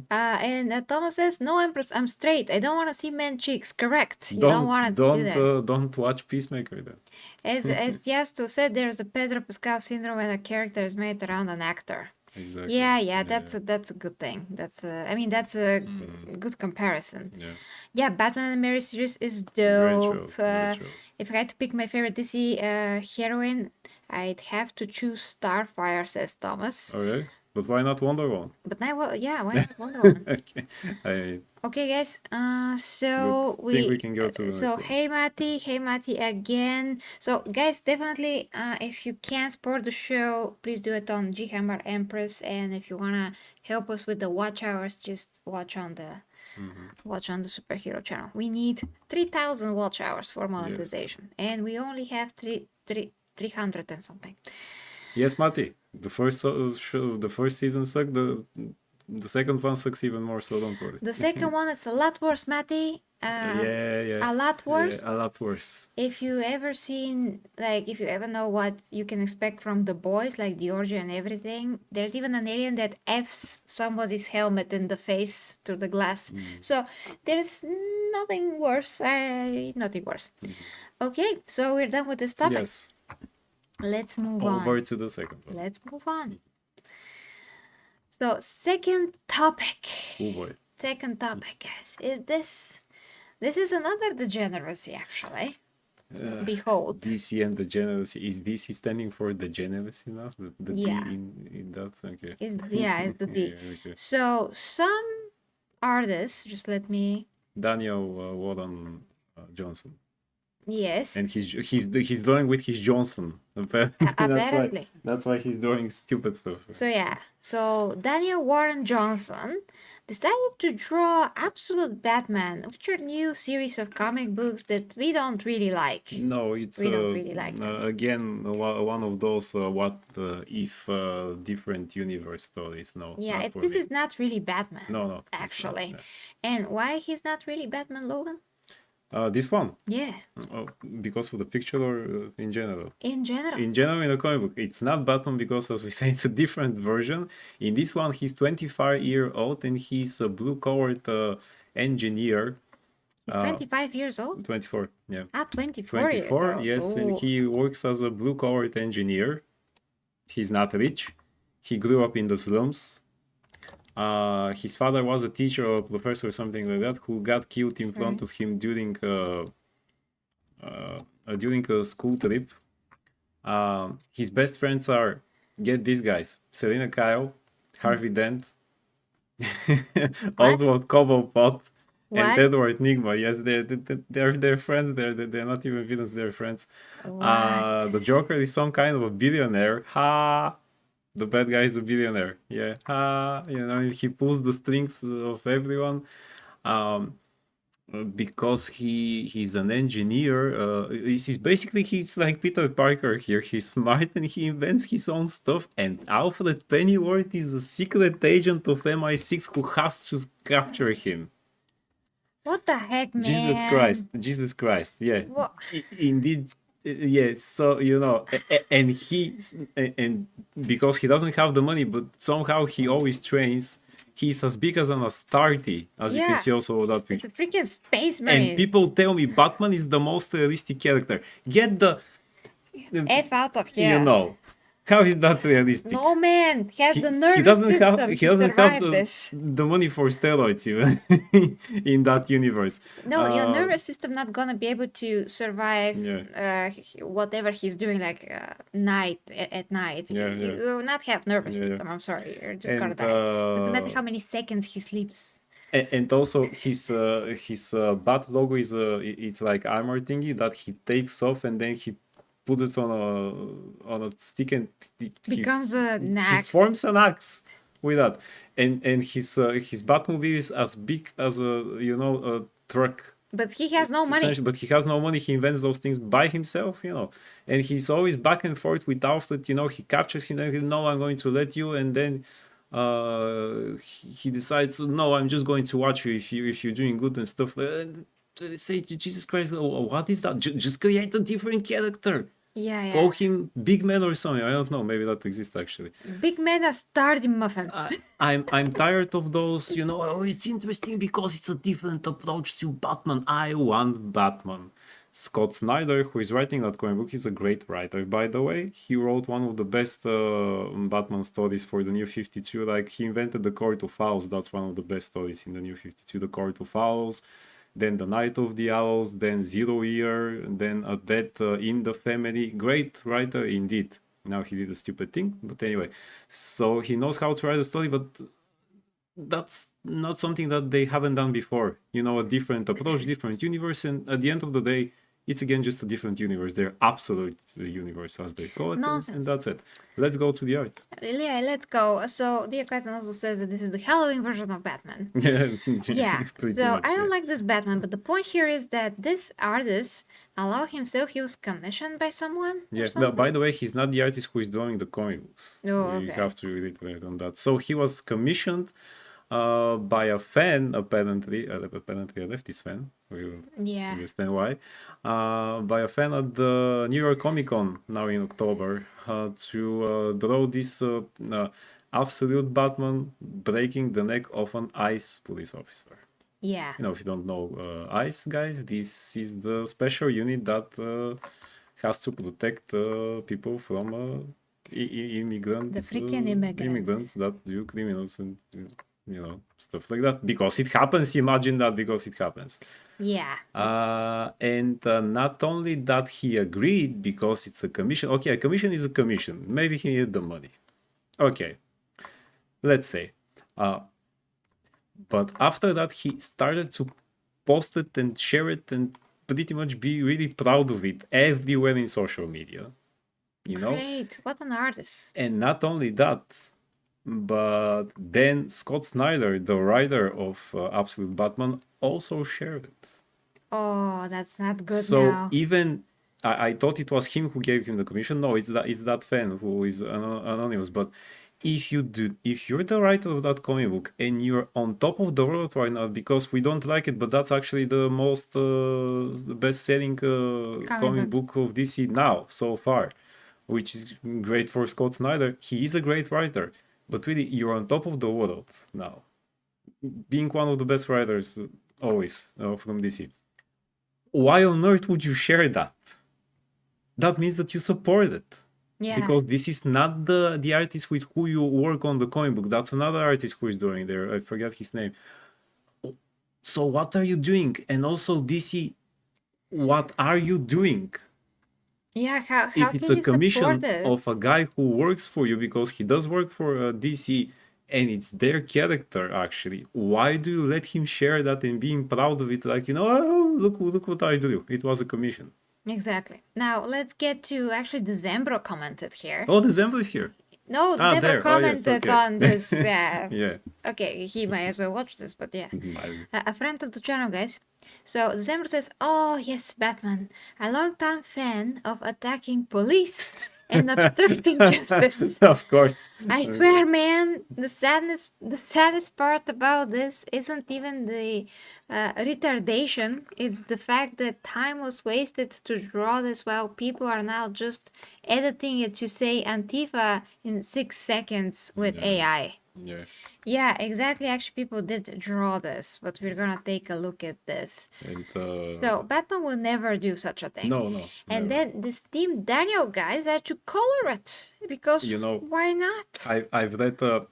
A: And Thomas says, "No, Empress, I'm straight. I don't want to see men cheeks." Correct. You don't want to do that.
B: Don't watch Peacemaker then.
A: As Yasto said, there's a Pedro Pascal syndrome when a character is made around an actor.
B: Exactly.
A: Yeah. That's a good thing. That's a good comparison. Yeah, Batman Animated Series is dope.
B: Great show.
A: If I had to pick my favorite DC heroine, I'd have to choose Starfire, says Thomas.
B: Okay, but why not Wonder Woman?
A: But now, why not Wonder Woman?
B: Okay.
A: Okay, guys. So
B: I think we can go to the next one.
A: hey Mati again. So guys, definitely, if you can support the show, please do it on Ghammer Empress, and if you wanna help us with the watch hours, just watch on the superhero channel. We need 3,000 watch hours for monetization, and we only have 300 and something.
B: Yes, Mati. The first season sucked. The second one sucks even more, so don't worry.
A: The second one is a lot worse, Mati.
B: Yeah.
A: A lot worse.
B: Yeah, a lot worse.
A: If you ever know what you can expect from the boys, like the orgy and everything, there's even an alien that F's somebody's helmet in the face through the glass. So there's nothing worse. Nothing worse. Okay, so we're done with this topic.
B: Yes.
A: Let's move on.
B: Over to the second one.
A: Let's move on. So, second topic.
B: Oh boy.
A: Second topic, guys, is this. This is another degeneracy, actually. Behold.
B: DC and degeneracy. Is DC standing for degeneracy now? The D in that? Okay.
A: It's the D.
B: Yeah, okay.
A: So, some artists, just let me.
B: Daniel Warren Johnson.
A: Yes.
B: And he's drawing with his Johnson.
A: Apparently.
B: That's why he's doing stupid stuff.
A: So Daniel Warren Johnson decided to draw Absolute Batman, which are new series of comic books that we don't really like.
B: No, we don't really like again one of those what if different universe stories. No.
A: Yeah, this is not really Batman.
B: No.
A: Actually.
B: Not,
A: And why he's not really Batman, Logan?
B: This one?
A: Yeah.
B: Because of the picture or in general?
A: In general.
B: In general, in the comic book, it's not Batman because, as we say, it's a different version. In this one, he's 25-year-old and he's a blue-collared engineer.
A: He's 25 years old?
B: 24, yeah.
A: 24 years old.
B: Yes, and he works as a blue-collared engineer. He's not rich. He grew up in the slums. His father was a teacher or a professor or something like that who got killed in front of him during a school trip. His best friends are, get these guys, Selena Kyle, Harvey Dent, Oswald Cobblepot, and Edward Nigma. Yes, they're friends. They're not even villains. They're friends. The Joker is some kind of a billionaire. Ha! The bad guy is a billionaire. Yeah. He pulls the strings of everyone. Because he's an engineer. He's like Peter Parker here. He's smart and he invents his own stuff. And Alfred Pennyworth is a secret agent of MI6 who has to capture him.
A: What the heck, man?
B: Jesus Christ. Yeah.
A: What?
B: Indeed. Yes, so and because he doesn't have the money, but somehow he always trains. He's as big as an Astarte, as you can see also that picture.
A: It's a freaking space marine.
B: And people tell me Batman is the most realistic character. Get the
A: F out of here.
B: How is that realistic?
A: No man has the
B: He
A: nervous
B: doesn't have
A: system
B: he
A: to
B: doesn't have
A: survive this.
B: the money for steroids even in that universe.
A: No, your nervous system not gonna be able to survive
B: Yeah,
A: whatever he's doing, like at night.
B: yeah,
A: You
B: yeah,
A: will not have nervous
B: yeah, yeah.
A: system. I'm sorry, you're just gonna
B: And
A: die. Doesn't matter how many seconds he sleeps.
B: and also his bat logo is it's like armor thingy that he takes off and then he puts it on a stick and
A: Becomes a
B: he
A: knack.
B: forms an axe with that. And his Batmobile is as big as a truck.
A: But he has no money.
B: But he has no money. He invents those things by himself. And he's always back and forth with Alfred. He captures him. And no, I'm going to let you. And then he decides, no, I'm just going to watch you if you're doing good and stuff. They say, Jesus Christ, what is that? Just create a different character.
A: Yeah,
B: Call
A: yeah.
B: him Big Man or something. I don't know. Maybe that exists actually.
A: Big man has starred in Muffin.
B: I'm tired of those. Oh, it's interesting because it's a different approach to Batman. I want Batman. Scott Snyder, who is writing that comic book, is a great writer, by the way. He wrote one of the best Batman stories for the New 52. Like, he invented the Court of Owls. That's one of the best stories in the New 52. The Court of Owls, then The Night of the Owls, then Zero Year, then A Death in the Family. Great writer indeed. Now he did a stupid thing, but anyway. So he knows how to write a story, but that's not something that they haven't done before. A different approach, different universe, and at the end of the day, it's again just a different universe. They're absolute universe, as they call it, and that's it. Let's go to the art.
A: Yeah, let's go. So, Dear Clayton also says that this is the Halloween version of Batman. Yeah, so I don't like this Batman, but the point here is that this artist allowed himself, he was commissioned by someone?
B: Yeah, no, by the way, he's not the artist who is drawing the comic books.
A: Oh,
B: You
A: okay.
B: have to reiterate on that. So he was commissioned by a fan, apparently a leftist fan. We
A: Yeah.
B: understand why. By a fan at the New York Comic Con now in October to draw this absolute Batman breaking the neck of an ICE police officer.
A: Yeah.
B: If you don't know ICE, guys, this is the special unit that has to protect people from immigrants.
A: The freaking
B: immigrants that do criminals and stuff like that. Because it happens. Imagine that, because it happens.
A: Yeah.
B: And not only that, he agreed because it's a commission. Okay, a commission is a commission. Maybe he needed the money. Okay, let's say. But after that, he started to post it and share it and pretty much be really proud of it everywhere in social media.
A: Great. What an artist.
B: And not only that, but then Scott Snyder, the writer of Absolute Batman, also shared it.
A: Oh, that's not good
B: So
A: now.
B: even I thought it was him who gave him the commission. No, it's that fan who is anonymous. But if you're the writer of that comic book and you're on top of the world right now, because we don't like it, but that's actually the most best-selling comic book of DC now so far, which is great for Scott Snyder. He is a great writer, but really, you're on top of the world now, being one of the best writers always from DC. Why on earth would you share that? That means that you support it.
A: Yeah.
B: Because this is not the artist with who you work on the comic book. That's another artist who is doing there. I forget his name. So what are you doing? And also, DC, what are you doing?
A: Yeah, how
B: If it's
A: can
B: a
A: you
B: commission
A: support this?
B: of a guy who works for you, because he does work for DC and it's their character, actually, why do you let him share that and being proud of it? Like, oh, look what I do. It was a commission.
A: Exactly. Now let's get to actually Decembro commented here.
B: Oh, December is here.
A: No, Decembro
B: there.
A: commented
B: Oh, yes, okay.
A: on this. Yeah.
B: Yeah.
A: Okay, he might as well watch this, but yeah.
B: Mhm.
A: A friend of the channel, guys. So December says, "Oh yes, Batman, a long-time fan of attacking police and obstructing justice.
B: Of course.
A: I swear, man, the saddest part about this isn't even the retardation. It's the fact that time was wasted to draw this while people are now just editing it to say Antifa in 6 seconds with AI.
B: Yeah.
A: Yeah, exactly. Actually, people did draw this, but we're gonna take a look at this.
B: And
A: So Batman will never do such a thing.
B: no,
A: And
B: never.
A: then this Team Daniel guys had to color it because
B: You know,
A: why not?
B: I've
A: The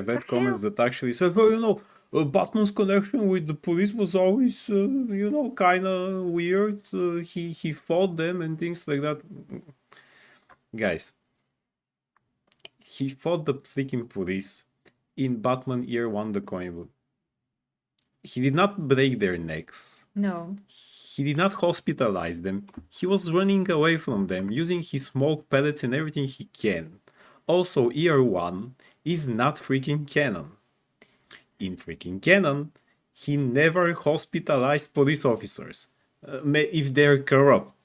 B: read comments
A: hell?
B: that actually said, well, Batman's connection with the police was always, kind of weird. He fought them and things like that. Guys, he fought the freaking police in Batman Year One, the comic book. He did not break their necks.
A: No.
B: He did not hospitalize them. He was running away from them, using his smoke pellets and everything he can. Also, Year 1 is not freaking canon. In freaking canon, he never hospitalized police officers. If they're corrupt.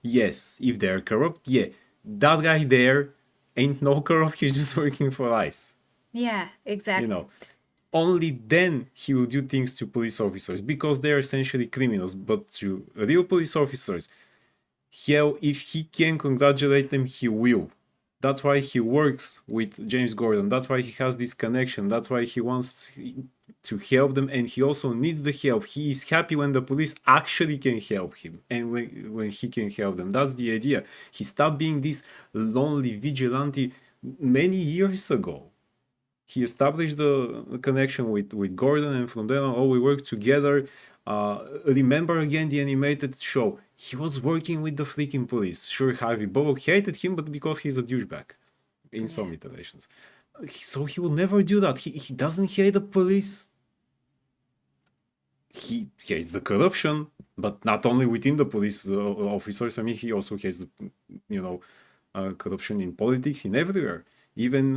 B: Yes, if they're corrupt, yeah. That guy there ain't no corrupt, he's just working for ICE.
A: Yeah,
B: You
A: exactly.
B: know, only then he will do things to police officers because they're essentially criminals. But to real police officers, hell, if he can congratulate them, he will. That's why he works with James Gordon. That's why he has this connection. That's why he wants to help them, and he also needs the help. He is happy when the police actually can help him and when he can help them. That's the idea. He stopped being this lonely vigilante many years ago. He established the connection with Gordon, and from then on, we worked together. Remember again the animated show? He was working with the freaking police. Sure, Harvey Bullock hated him, but because he's a douchebag in some
A: Yeah.
B: iterations. So he will never do that. He doesn't hate the police. He hates the corruption, but not only within the police officers. I mean, he also hates the, corruption in politics, in everywhere. Even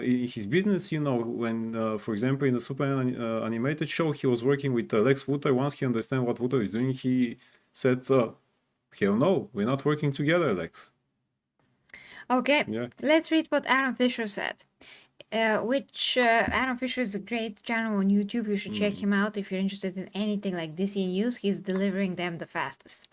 B: in his business, when, for example, in the Superman animated show, he was working with Lex Luthor. Once he understands what Luthor is doing, he said, hell no, we're not working together, Lex.
A: Okay,
B: Yeah.
A: let's read what Aaron Fisher said. Aaron Fisher is a great channel on YouTube. You should check him out if you're interested in anything like DC news. He's delivering them the fastest.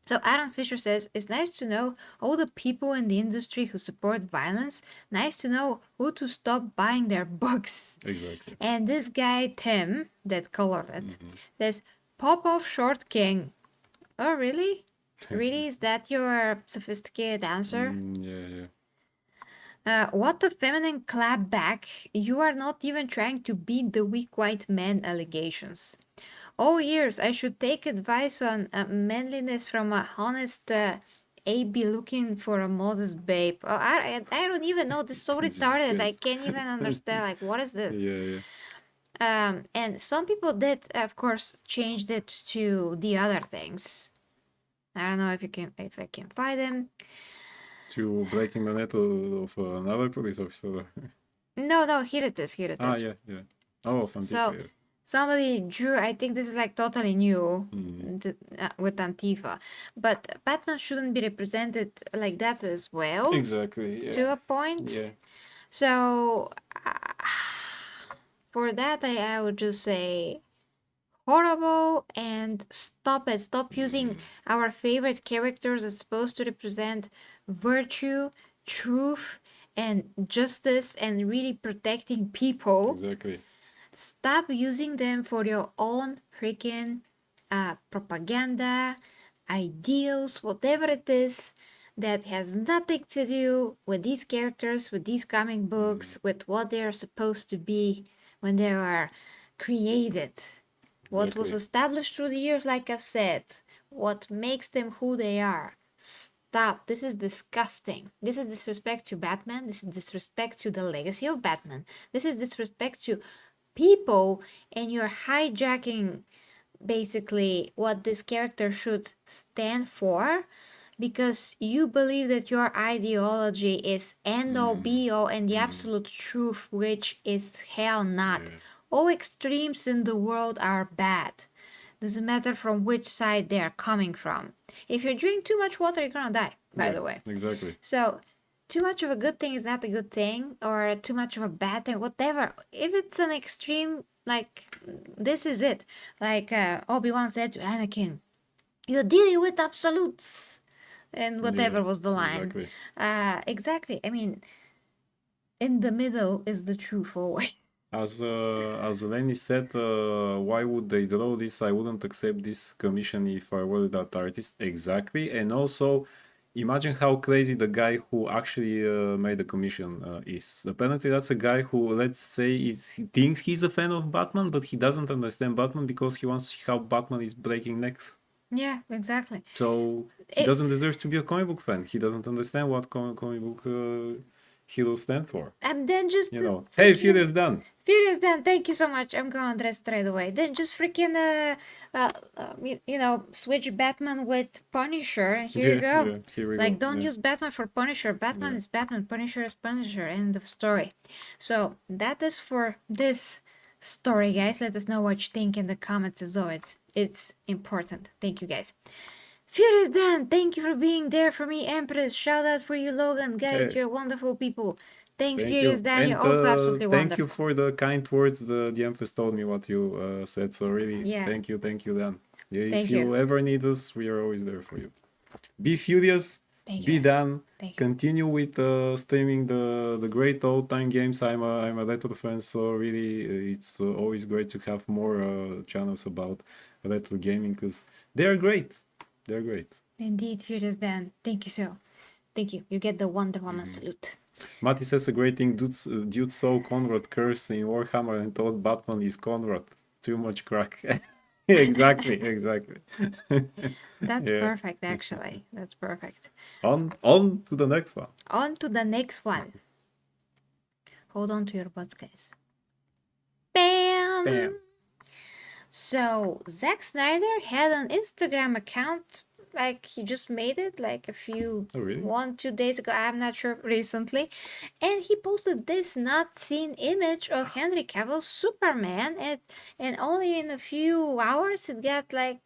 A: So Aaron Fisher says, it's nice to know all the people in the industry who support violence. Nice to know who to stop buying their books.
B: Exactly.
A: And this guy, Tim, that colored it, says, Pop off short king. Oh, really? Really? Is that your sophisticated answer?
B: Yeah.
A: What a feminine clap back. You are not even trying to beat the weak white man allegations. Oh, years, I should take advice on manliness from a honest AB looking for a modest babe. Oh, I don't even know. This is so retarded. I can't even understand. Like, what is this?
B: Yeah.
A: And some people did, of course, changed it to the other things. I don't know if I can find them.
B: To breaking the net of another police officer.
A: No, here it is.
B: Yeah. Oh, fantastic.
A: So somebody drew, I think this is like totally new with Antifa, but Batman shouldn't be represented like that as well.
B: Exactly. Yeah.
A: To a point.
B: Yeah.
A: So for that, I would just say horrible and stop it. Stop using our favorite characters as supposed to represent virtue, truth, and justice and really protecting people.
B: Exactly.
A: Stop using them for your own freaking propaganda, ideals, whatever it is that has nothing to do with these characters, with these comic books, with what they're supposed to be when they are created. What was established through the years, like I've said, what makes them who they are. Stop. This is disgusting. This is disrespect to Batman. This is disrespect to the legacy of Batman. This is disrespect to people, and you're hijacking basically what this character should stand for because you believe that your ideology is end all be all and the absolute truth, which is hell not.
B: Yeah.
A: All extremes in the world are bad. Doesn't matter from which side they are coming from. If you drink too much water, you're gonna die, by the way.
B: Exactly.
A: So too much of a good thing is not a good thing, or too much of a bad thing, whatever. If it's an extreme, like, this is it. Like Obi-Wan said to Anakin, you're dealing with absolutes. And whatever was the line.
B: Exactly.
A: Exactly. I mean, in the middle is the truth always.
B: As Lenny said, why would they draw this? I wouldn't accept this commission if I were that artist. Exactly. And also, imagine how crazy the guy who actually made the commission is. Apparently, that's a guy who, let's say, he thinks he's a fan of Batman, but he doesn't understand Batman because he wants to see how Batman is breaking necks.
A: Yeah, exactly.
B: So he
A: It,
B: doesn't deserve to be a comic book fan. He doesn't understand what comic book heroes stand for.
A: and then just
B: You
A: the
B: know, hey,
A: freaking
B: Furious done.
A: Furious Dan, thank you so much. I'm gonna dress straight away. Then just freaking switch Batman with Punisher, and here you
B: Yeah,
A: go.
B: yeah, here we
A: Like,
B: go.
A: don't
B: Yeah,
A: use Batman for Punisher. Batman
B: yeah.
A: is Batman. Punisher is Punisher. End of story. So that is for this story, guys. Let us know what you think in the comments as always. It's important. Thank you, guys. Furious Dan, thank you for being there for me, Empress. Shout out for you, Logan. Guys,
B: Hey,
A: you're wonderful people. Thanks,
B: thank
A: Furious
B: you.
A: Dan. You're
B: And
A: also absolutely
B: thank you
A: wonderful.
B: for the kind words the Empress told me what you said. So really,
A: Yeah,
B: thank you, Dan. Yeah, if
A: thank you.
B: you ever need us, we are always there for you. Be furious,
A: Thank
B: be
A: you.
B: Dan.
A: Thank you.
B: Continue with streaming the great old time games. I'm a retro fan, so really it's always great to have more channels about retro gaming because they are great. They're great.
A: Indeed, Furious Dan. Thank you so. Thank you. You get the Wonder Woman salute.
B: Mati says a great thing. Dude saw Conrad curse in Warhammer and thought Batman is Conrad. Too much crack. Exactly, exactly.
A: That's
B: Yeah.
A: perfect, actually. That's perfect.
B: On to the next one.
A: On to the next one. Hold on to your butts, guys. Bam!
B: Bam.
A: So, Zack Snyder had an Instagram account, like he just made it like a few,
B: Oh, really?
A: 1-2 days ago, I'm not sure, recently. And he posted this not seen image of Henry Cavill's Superman. And only in a few hours it got like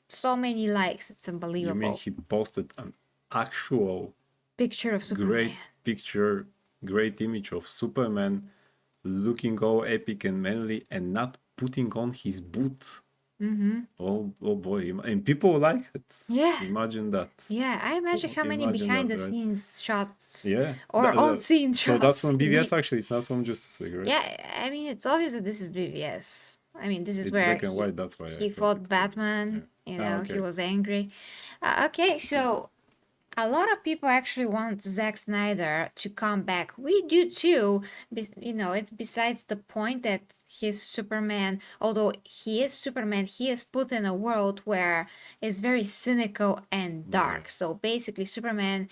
A: so many likes. It's
B: You mean
A: unbelievable.
B: he posted an actual
A: Picture of Superman.
B: great picture, great image of Superman looking all epic and manly and not putting on his boot?
A: Mm-hmm.
B: Oh boy. And people like it.
A: Yeah.
B: Imagine that.
A: Yeah, I imagine how many
B: Imagine
A: behind
B: that,
A: the
B: right?
A: scenes shots
B: Yeah.
A: or on scene shots.
B: So that's from
A: he
B: BVS
A: made.
B: actually, it's not from Justice League, right?
A: Yeah, I mean, it's obvious that this is BVS. I mean, this is
B: It's
A: where
B: black and white, that's why I
A: he
B: thought
A: fought
B: it was-
A: Batman.
B: yeah.
A: You know,
B: okay.
A: he was angry. Okay, so a lot of people actually want Zack Snyder to come back. We do too. You know, it's besides the point that his Superman, although he is Superman, he is put in a world where it's very cynical and dark.
B: Yeah.
A: So basically, Superman,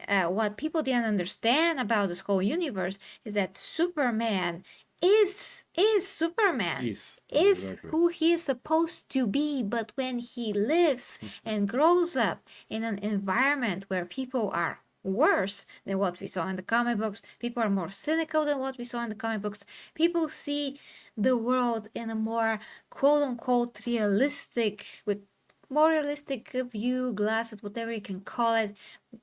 A: what people didn't understand about this whole universe is that Superman is Superman.
B: Is
A: Is
B: exactly.
A: who he is supposed to be, but when he lives and grows up in an environment where people are worse than what we saw in the comic books, people are more cynical than what we saw in the comic books, people see the world in a more quote unquote realistic, with more realistic view, glasses, whatever you can call it.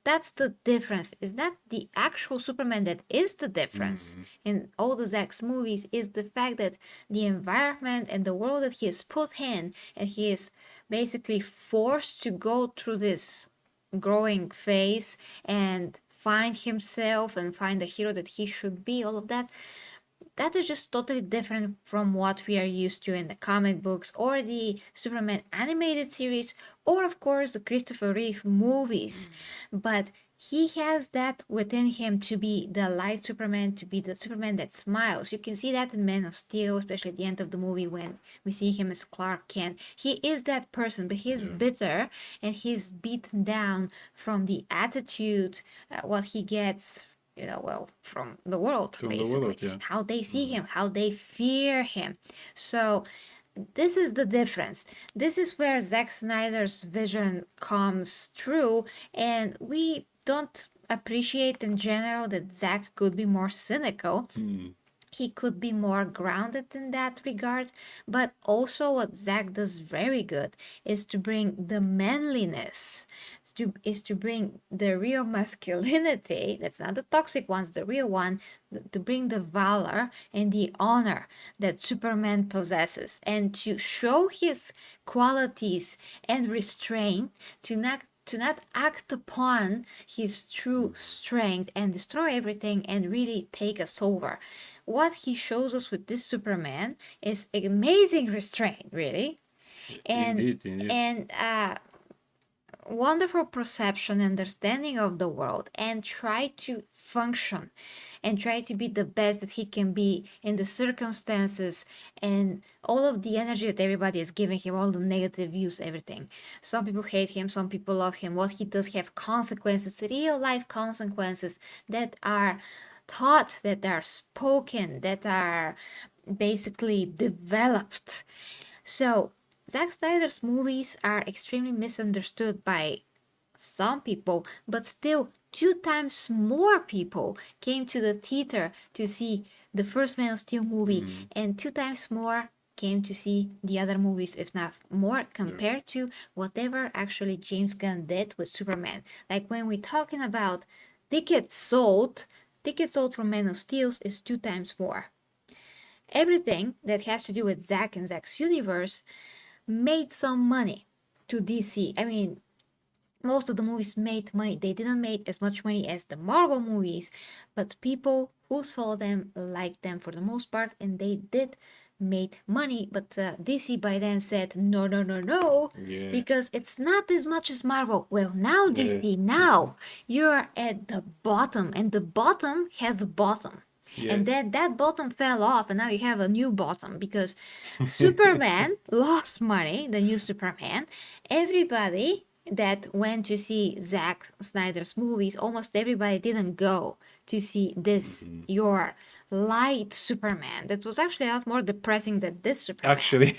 A: That's the difference. Is that the actual Superman that is the difference in all the Zack's movies, is the fact that the environment and the world that he is put in, and he is basically forced to go through this growing phase and find himself and find the hero that he should be, all of that. That is just totally different from what we are used to in the comic books or the Superman animated series, or of course the Christopher Reeve movies. But he has that within him to be the light Superman, to be the Superman that smiles. You can see that in Man of Steel, especially at the end of the movie when we see him as Clark Kent. He is that person, but he is bitter and he's beaten down from the attitude, what he gets, from the world,
B: From the
A: basically.
B: world, yeah.
A: How they see him, how they fear him. So this is the difference. This is where Zack Snyder's vision comes true, and we don't appreciate in general that Zack could be more cynical. He could be more grounded in that regard, but also what Zack does very good is to bring the manliness, is to bring the real masculinity, that's not the toxic ones, the real one, to bring the valor and the honor that Superman possesses, and to show his qualities and restraint, to not to not act upon his true strength and destroy everything and really take us over. What he shows us with this Superman is amazing restraint, really, and
B: Indeed.
A: and wonderful perception, understanding of the world, and try to function and try to be the best that he can be in the circumstances and all of the energy that everybody is giving him, all the negative views, everything. Some people hate him, some people love him. What he does have consequences, real life consequences that are taught, that are spoken, that are basically developed. So Zack Snyder's movies are extremely misunderstood by some people, but still 2 times more people came to the theater to see the first Man of Steel movie, and 2 times more came to see the other movies, if not more, compared to whatever actually James Gunn did with Superman. Like when we're talking about tickets sold from Man of Steel is 2 times more. Everything that has to do with Zack and Zack's universe made some money to DC. I mean, most of the movies made money. They didn't make as much money as the Marvel movies, but people who saw them liked them for the most part, and they did made money. But DC by then said no, no, no, no,
B: Yeah.
A: because it's not as much as Marvel. Well, now DC, now you're at the bottom, and the bottom has a bottom.
B: Yeah.
A: And then that bottom fell off, and now you have a new bottom because Superman lost money, the new Superman. Everybody that went to see Zack Snyder's movies, almost everybody didn't go to see this, your light Superman. That was actually a lot more depressing than this Superman.
B: Actually,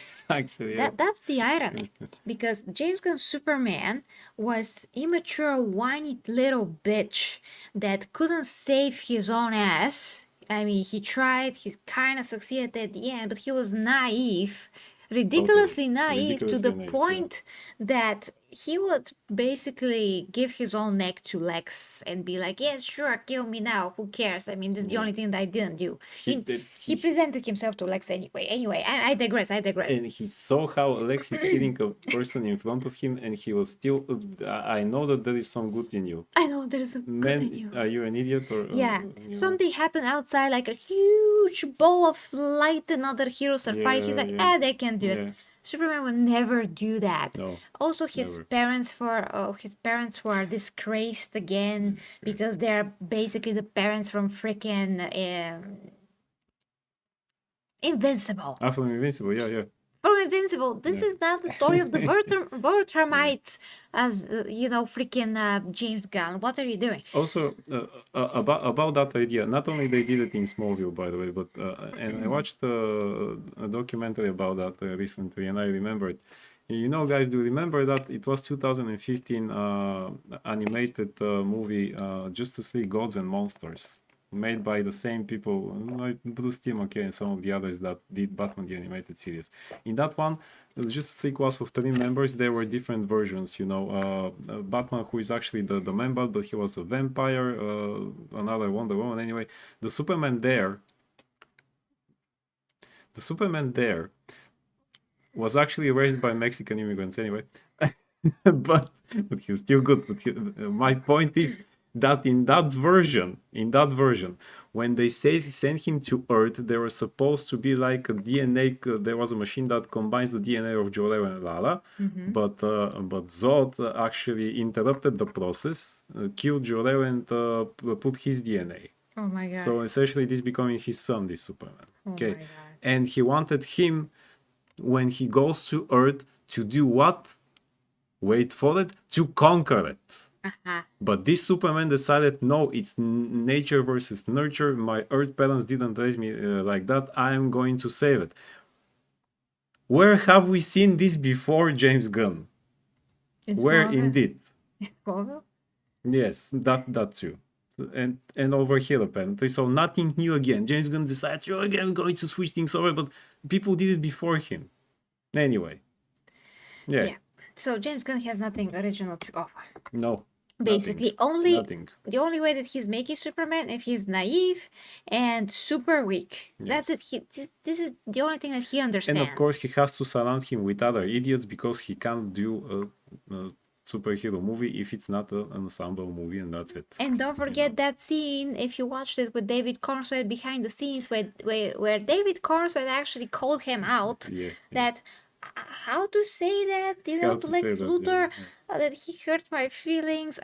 B: yes.
A: That's the irony, because James Gunn's Superman was immature, whiny little bitch that couldn't save his own ass. I mean, he tried, he kind of succeeded at the end, but he was naive, ridiculously naive, to the point that he would basically give his own neck to Lex and be like, yes, sure, kill me now, who cares? I mean, this is the only thing that I didn't do. He presented himself to Lex anyway. Anyway, I digress.
B: And he saw how Lex is killing a person in front of him, and he was still, I know that there is some good in you.
A: I know there's a good in you.
B: Are you an idiot? Or
A: yeah, something happened outside, like a huge ball of light and other heroes are fighting. He's like, they can do it. Superman would never do that.
B: No,
A: also, his parents were disgraced again because they're basically the parents from freaking Invincible.
B: From Invincible, yeah.
A: From Invincible. This is not the story of the Bertramites, as freaking James Gunn. What are you doing?
B: Also, about that idea, not only they did it in Smallville, by the way, but and I watched a documentary about that recently, and I remembered. You know, guys, do you remember that it was 2015 animated movie Justice League Gods and Monsters, made by the same people, like Bruce Timm, and some of the others that did Batman the Animated Series. In that one, Justice League was of 3 members. There were different versions, Batman, who is actually the man-bat, but he was a vampire, another Wonder Woman. Anyway, the Superman there was actually raised by Mexican immigrants anyway. but he was still good. My point is that in that version, when they sent him to Earth, there was supposed to be like a DNA. There was a machine that combines the DNA of Jor-El and Lara, but Zod actually interrupted the process, killed Jor-El, and put his DNA.
A: Oh my god!
B: So essentially, this becoming his son, this Superman.
A: Okay,
B: and he wanted him, when he goes to Earth, to do what? Wait for it, to conquer it. But this Superman decided, no, it's nature versus nurture. My Earth parents didn't raise me like that. I am going to save it. Where have we seen this before, James Gunn? Where indeed? Yes, that too. And over here apparently. So nothing new again. James Gunn decides, you're again going to switch things over, but people did it before him. Anyway. Yeah.
A: So James Gunn has nothing original to offer.
B: No.
A: Basically,
B: nothing.
A: The only way that he's making Superman if he's naive and super weak.
B: Yes.
A: That's it. This is the only thing that he understands.
B: And of course, he has to surround him with other idiots because he can't do superhero movie if it's not an ensemble movie, and that's it.
A: And don't forget that scene, if you watched it with David Cornswell behind the scenes, where David Cornswell actually called him out
B: Yeah,
A: that how to say that,
B: How
A: to
B: to
A: Lex
B: say that,
A: Luthor,
B: yeah.
A: that he hurt my feelings.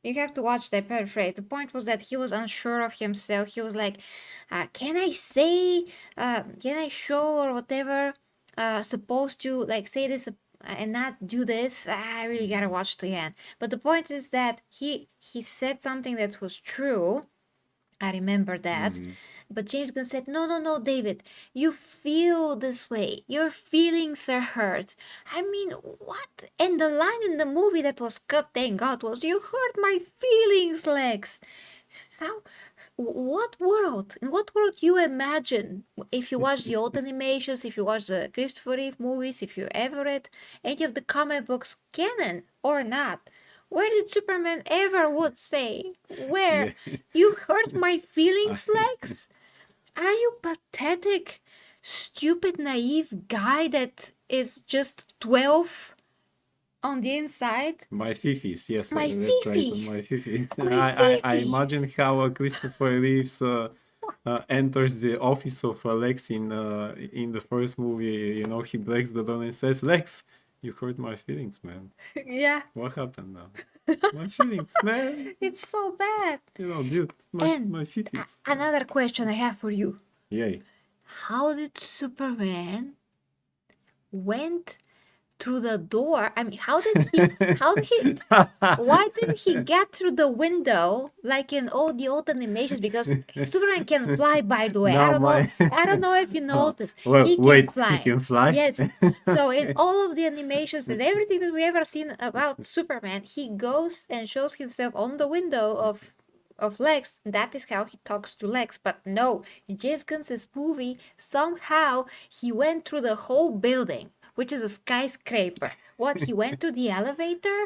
A: You have to watch that paraphrase. The point was that he was unsure of himself. He was like, can I say, can I show or whatever, supposed to like say this and not do this? I really gotta watch it again. But the point is that he said something that was true. I remember that. But James Gunn said, no, no, no, David, you feel this way. Your feelings are hurt. I mean, what? And the line in the movie that was cut, thank God, was, you hurt my feelings, Lex. How? What world? In what world you imagine? If you watch the old animations, if you watch the Christopher Reeve movies, if you ever read any of the comic books, canon or not, where did Superman ever would say, where?
B: Yeah.
A: You hurt my feelings, Lex? Are you pathetic, stupid, naive guy that is just 12 on the inside?
B: My fifis, yes,
A: My
B: that's right,
A: fifis.
B: my fifis.
A: My
B: I
A: fifis.
B: imagine how Christopher Reeves enters the office of Lex in the first movie. You know, he breaks the door and says, "Lex, you hurt my feelings, man.
A: Yeah,
B: What happened now? My feelings, man.
A: it's so bad.
B: You know, dude,
A: And
B: my fifis."
A: another question I have for you.
B: Yay.
A: How did Superman went through the door? I mean, how did he why didn't he get through the window like in all the old animations? Because Superman can fly, by the way.
B: Now
A: I don't know if you noticed.
B: Well,
A: He can
B: wait,
A: fly.
B: he can fly?
A: Yes. So in all of the animations and everything that we ever seen about Superman, he goes and shows himself on the window of Lex. That is how he talks to Lex. But no, in James Gunn's movie, somehow he went through the whole building, which is a skyscraper. What, he went to the elevator?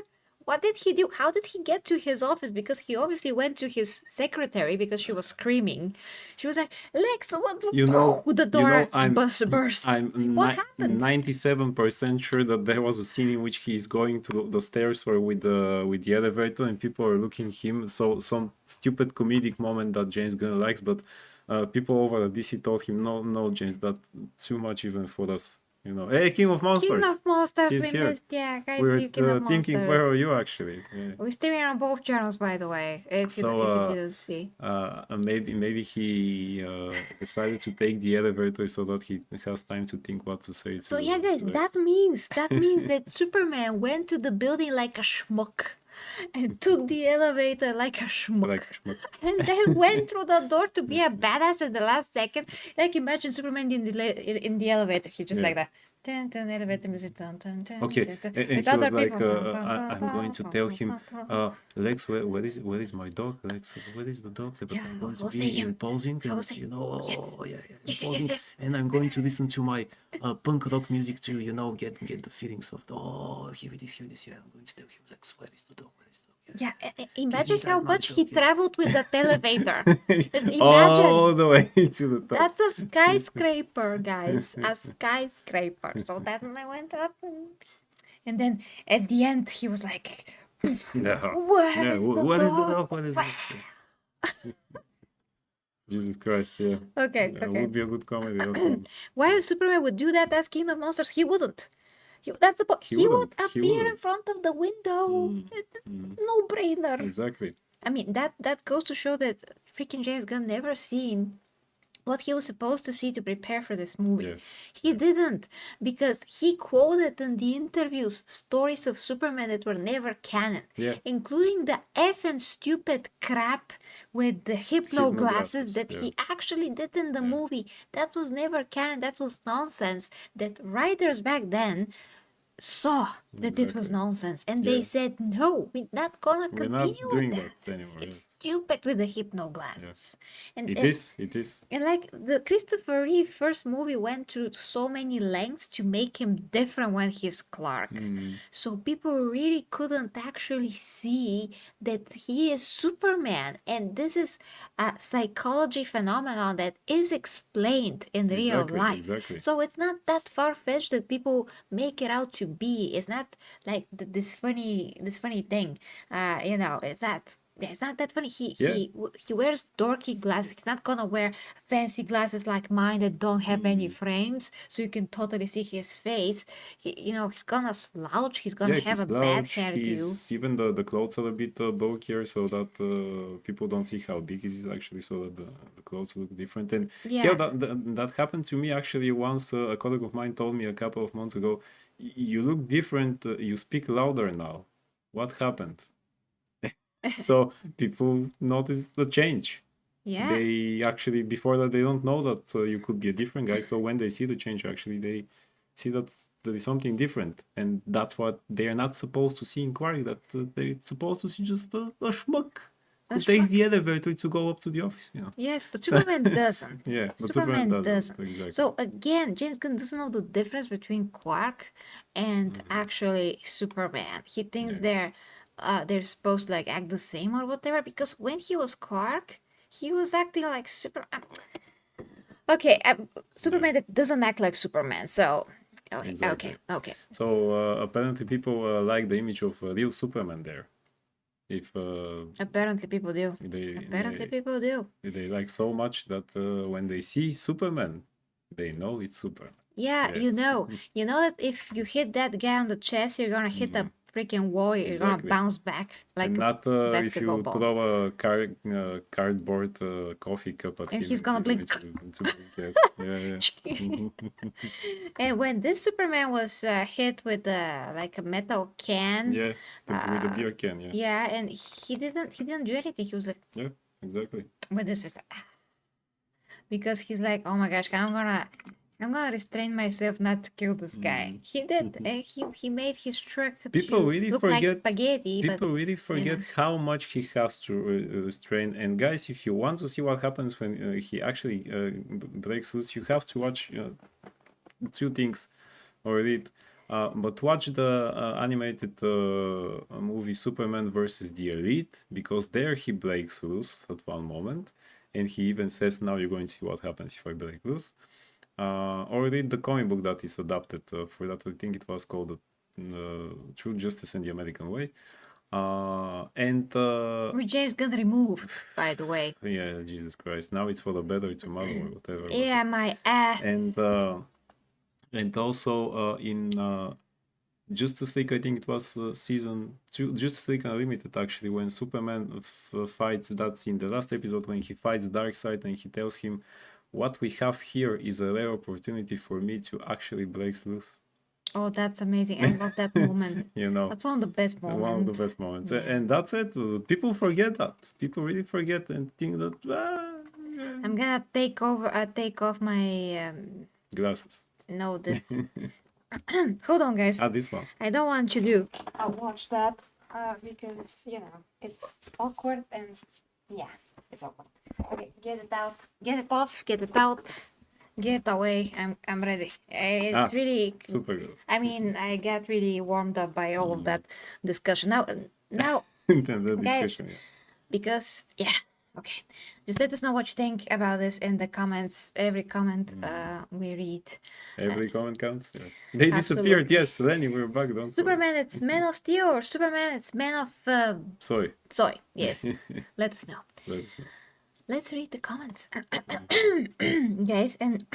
A: What did he do? How did he get to his office? Because he obviously went to his secretary because she was screaming. She was like, Lex, what?
B: You know,
A: The door
B: I'm
A: burst. What happened?
B: 97% sure that there was a scene in which he's going to the stairs or with the elevator, and people are looking him. So some stupid comedic moment that James Gunn likes, but people over at DC told him, no, James, that's too much even for us. You know, hey, King of Monsters.
A: King of Monsters,
B: He's
A: we
B: here.
A: missed. Yeah, guys,
B: We
A: King
B: were
A: of
B: thinking,
A: Monsters.
B: where are you actually? Yeah.
A: We're streaming on both channels, by the way. If you didn't see.
B: Maybe he decided to take the elevator so that he has time to think what to say.
A: So yeah, guys, that means that Superman went to the building like a schmuck and took the elevator like a schmuck. And then went through the door to be a badass at the last second. Like, imagine Superman in the elevator. He's just like that. Dun, dun, elevator music. Dun, dun, dun,
B: Okay,
A: dun, dun,
B: and
A: with
B: he
A: other
B: was like,
A: people.
B: I'm going to tell him, Lex, where is my dog, Lex? Where is the dog? But
A: Yeah,
B: I'm going to
A: I'll say
B: be
A: him.
B: imposing,
A: I will
B: and
A: say-
B: you know,
A: yes. Yes,
B: imposing,
A: yes.
B: and I'm going to listen to my punk rock music to, you know, get the feelings of here it is, yeah, I'm going to tell him, Lex, where is the dog?
A: Yeah, imagine how
B: that
A: much
B: much,
A: he
B: okay.
A: traveled with that elevator. Imagine.
B: All the way to the top.
A: That's a skyscraper, guys. A skyscraper. So then I went up, and then at the end he was like,
B: Yeah.
A: Where is the
B: What is the
A: dog?
B: dog? What is the dog? Jesus Christ, yeah.
A: Okay,
B: It
A: okay.
B: would be a good comedy. that one.
A: Why Superman would do that as King of Monsters? He wouldn't. That's the point. He would
B: wouldn't. He
A: appear in
B: wouldn't.
A: front of the window. It's no brainer.
B: Exactly.
A: I mean, that goes to show that freaking James Gunn never seen what he was supposed to see to prepare for this movie.
B: Yeah.
A: He didn't, because he quoted in the interviews stories of Superman that were never canon,
B: Yeah.
A: including the effing stupid crap with the hypno glasses that
B: yeah.
A: he actually did in the movie. That was never canon. That was nonsense. That writers back then saw that it was
B: Exactly.
A: nonsense, and they
B: Yeah.
A: said, no, we're not gonna
B: We're
A: continue
B: not doing
A: with
B: that anymore.
A: It's
B: yes.
A: stupid with the hypno glasses. And
B: It is.
A: and like the Christopher Reeve first movie went to so many lengths to make him different when he's Clark. So people really couldn't actually see that he is Superman. And this is a psychology phenomenon that is explained in real
B: Exactly,
A: life.
B: exactly.
A: So it's not that far-fetched that people make it out to be. It's not like this funny thing. It's not that funny. He wears dorky glasses. He's not gonna wear fancy glasses like mine that don't have any frames, so you can totally see his face. He's gonna slouch. He's gonna
B: Yeah,
A: have
B: he's
A: a bad
B: large.
A: hairdo.
B: He's even the clothes are a bit bulkier, so that people don't see how big he is actually. So that the clothes look different. And
A: Yeah.
B: that happened to me actually once. A colleague of mine told me a couple of months ago, "You look different. You speak louder now. What happened?" So people notice the change.
A: Yeah.
B: They actually before that they don't know that you could be a different guy. So when they see the change, actually they see that there is something different, and that's what they are not supposed to see in Quarry. That they're supposed to see just a schmuck who takes the elevator to go up to the office.
A: Yes, but
B: So-
A: Superman doesn't.
B: Yeah, but
A: Superman doesn't.
B: exactly.
A: So again, James Gunn doesn't know the difference between Quark and actually Superman. He thinks they're supposed to like act the same or whatever, because when he was Quark, he was acting like Okay, Superman that doesn't act like Superman. So
B: Exactly.
A: okay.
B: So apparently people like the image of real Superman there. If
A: Apparently people do. People do.
B: they like so much that when they see Superman, they know it's Superman.
A: Yeah,
B: Yes.
A: you know that if you hit that guy on the chest, you're gonna hit a freaking wall. You're gonna
B: Exactly.
A: bounce back like
B: And
A: a
B: not if
A: basketball
B: you
A: ball.
B: throw a cardboard coffee cup at
A: And
B: him.
A: he's gonna blink.
B: Yes. Yeah.
A: And when this Superman was hit with like a metal can,
B: Yeah. With the beer can. Yeah.
A: yeah, and he didn't do anything. He was like,
B: Yeah. Exactly.
A: with this face, because he's like, oh my gosh, I'm gonna restrain myself not to kill this guy. He did. He made his truck
B: People
A: to
B: really
A: look
B: forget.
A: like spaghetti.
B: People really forget how much he has to restrain. And guys, if you want to see what happens when he actually breaks loose, you have to watch two things or read. But watch the animated movie Superman versus the Elite, because there he breaks loose at one moment, and he even says, "Now you're going to see what happens if I break loose." Or read the comic book that is adapted for that. I think it was called True Justice in the American Way.
A: Which James Gunn removed, by the way.
B: Yeah, Jesus Christ! Now it's for the better tomorrow or whatever.
A: Yeah, my ass.
B: And also in Justice League, I think it was season 2, Justice League Unlimited, actually, when Superman fights, that's in the last episode, when he fights Darkseid and he tells him, what we have here is a rare opportunity for me to actually break loose.
A: Oh, that's amazing. I love that moment. That's one of the best moments.
B: One of the best moments. Yeah. And that's it. People forget that. People really forget and think that,
A: I'm gonna take off my
B: glasses.
A: No, this. Hold on, guys.
B: This one.
A: I don't want you to watch that because it's awkward and it's awkward. Okay, get it out, get it off, get it out, get it away. I'm ready. It's really
B: super good.
A: I mean, I got really warmed up by all of that discussion. Now, guys, because okay, just let us know what you think about this in the comments. Every comment we read.
B: Every comment counts. Yeah. They disappeared. Yes, Lenny, we're back. Don't
A: Superman, it's Man of Steel, or Superman, it's Man of
B: Soy.
A: Yes. Let us know.
B: Let us know.
A: Let's read the comments, guys. And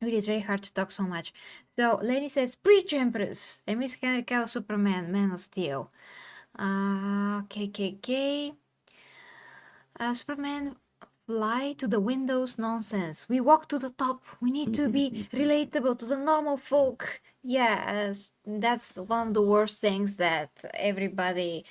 A: really, it's very hard to talk so much. So Lenny says, "Preach, Empress." I miss Henry Cavill, Superman, Man of Steel. KKK. Superman, fly to the windows nonsense. We walk to the top. We need to be relatable to the normal folk. Yeah, that's one of the worst things that everybody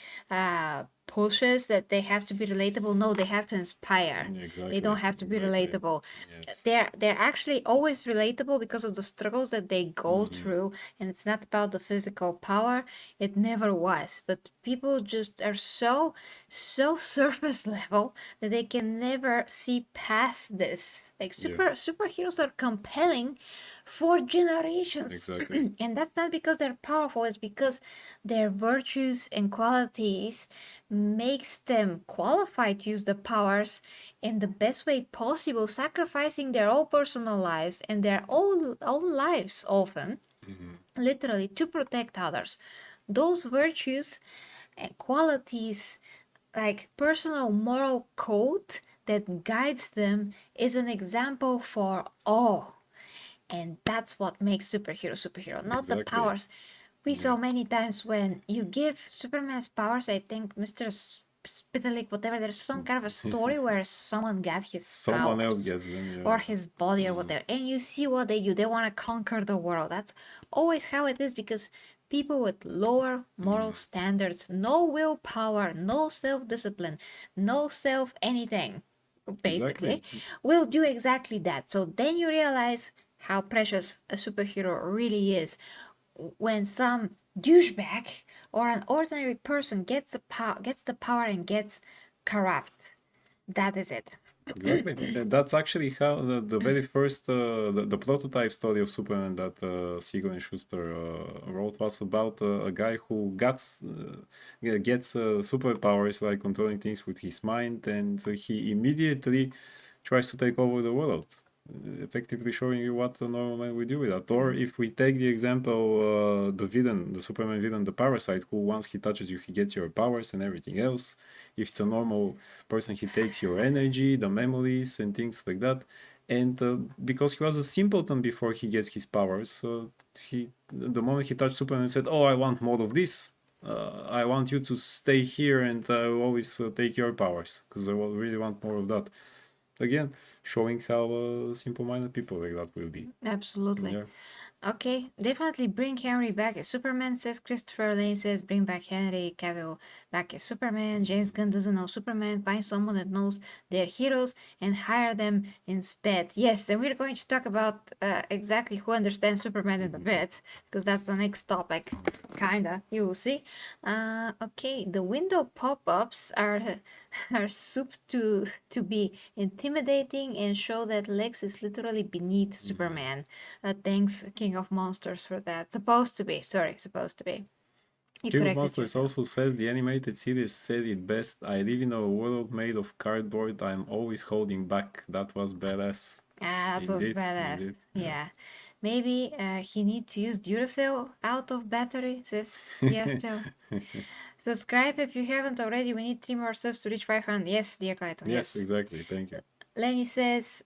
A: pushes, that they have to be relatable. No, they have to inspire.
B: Exactly.
A: They don't have to be relatable. Yes. They're actually always relatable because of the struggles that they go through, and it's not about the physical power. It never was. But people just are so surface level that they can never see past this. Like superheroes are compelling for generations.
B: Exactly.
A: And that's not because they're powerful, it's because their virtues and qualities makes them qualified to use the powers in the best way possible, sacrificing their own personal lives and their own lives often literally to protect others. Those virtues and qualities, like personal moral code that guides them, is an example for all. And that's what makes superhero, not the
B: Exactly.
A: powers. We
B: Yeah.
A: saw many times when you give Superman's powers, I think Mr. Spitalik, whatever, there's some kind of a story where someone got his
B: Someone else
A: powers
B: gets them,
A: or
B: yeah.
A: his body or whatever, and you see what they do. They want to conquer the world. That's always how it is, because people with lower moral standards, no willpower, no self-discipline, no self anything,
B: Exactly.
A: basically, will do exactly that. So then you realize how precious a superhero really is when some douchebag or an ordinary person gets the power and gets corrupt. That is it.
B: Exactly. That's actually how the very first the prototype story of Superman that Siegel and Schuster wrote was about a guy who gets superpowers, like controlling things with his mind, and he immediately tries to take over the world, effectively showing you what a normal man would do with that. Or if we take the example, the villain, the Superman villain, the Parasite, who once he touches you, he gets your powers and everything else. If it's a normal person, he takes your energy, the memories, and things like that. And because he was a simpleton before he gets his powers, the moment he touched Superman and said, "Oh, I want more of this. I want you to stay here, and I will always take your powers because I will really want more of that." Again, showing how simple-minded people like that will be.
A: Absolutely.
B: Yeah.
A: Okay, definitely bring Henry back as Superman, says Christopher Lane, says bring back Henry Cavill back as Superman. James Gunn doesn't know Superman. Find someone that knows their heroes and hire them instead. Yes, and we're going to talk about exactly who understands Superman in a bit, because that's the next topic. Kinda, you will see. Okay, the window pop-ups are are soup to be intimidating and show that Lex is literally beneath Superman. Thanks, King of Monsters, for that. Supposed to be. Sorry, supposed to be. You
B: King of
A: corrected
B: Monsters
A: yourself.
B: also says the animated series said it best. I live in a world made of cardboard. I'm always holding back. That was badass.
A: Ah, that was
B: Indeed,
A: badass.
B: indeed. Yeah.
A: Yeah. Maybe he need to use Duracell out of battery, says Yesto. Subscribe if you haven't already. We need 3 more subs to reach 500. Yes, dear Clayton,
B: Yes,
A: yes.
B: exactly. Thank you.
A: Lenny says,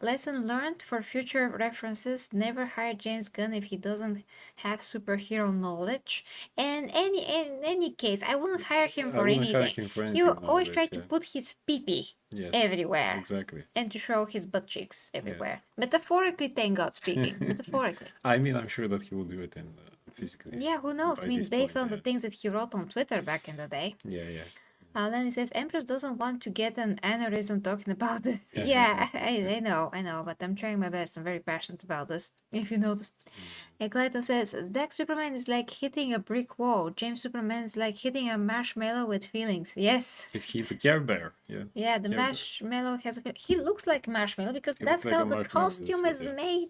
A: lesson learned for future references: never hire James Gunn if he doesn't have superhero knowledge. And in any case, I wouldn't hire him
B: I
A: for
B: wouldn't hire
A: anything.
B: him for
A: He will
B: anything
A: always try
B: nowadays.
A: to
B: Yeah.
A: put his pee-pee
B: Yes.
A: everywhere
B: Exactly.
A: and to show his butt cheeks
B: Yes.
A: everywhere. Metaphorically, thank God speaking. Metaphorically.
B: I mean, I'm sure that he will do it in physically
A: Yeah, who knows? I
B: by
A: mean,
B: this
A: based
B: point.
A: on the
B: Yeah.
A: things that he wrote on Twitter back in the day.
B: Yeah. Yeah.
A: Lenny says Empress doesn't want to get an aneurysm talking about this. Yeah, I know, but I'm trying my best. I'm very passionate about this. If you noticed. Clayton says Zack Superman is like hitting a brick wall. James Superman is like hitting a marshmallow with feelings. Yes.
B: He's a Care Bear. Yeah.
A: Yeah,
B: It's a
A: the
B: Care Bear.
A: marshmallow has a. He looks like a marshmallow because
B: He
A: that's
B: looks like
A: how
B: a
A: the
B: marshmallow with a
A: costume
B: suit.
A: is
B: Yeah.
A: made.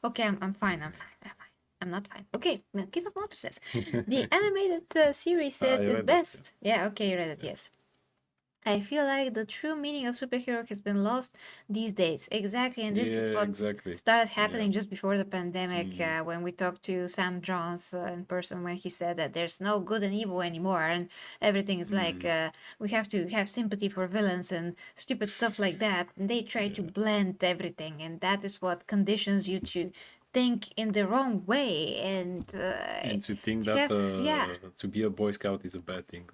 A: Okay, I'm fine. I'm fine. I'm fine. I'm not fine. Okay, King of Monsters says the animated series says
B: I
A: it
B: read that.
A: best. Yeah, okay, you read it. Yes. I feel like the true meaning of superhero has been lost these days. Exactly, and this is
B: Yeah,
A: what
B: exactly.
A: started
B: Yeah.
A: happening just before the pandemic when we talked to Sam Jones in person when he said that there's no good and evil anymore and everything is like we have to have sympathy for villains and stupid stuff like that. And they try to blend everything, and that is what conditions you to think in the wrong way and
B: And to think
A: to
B: that
A: have
B: to be a Boy Scout is a bad thing.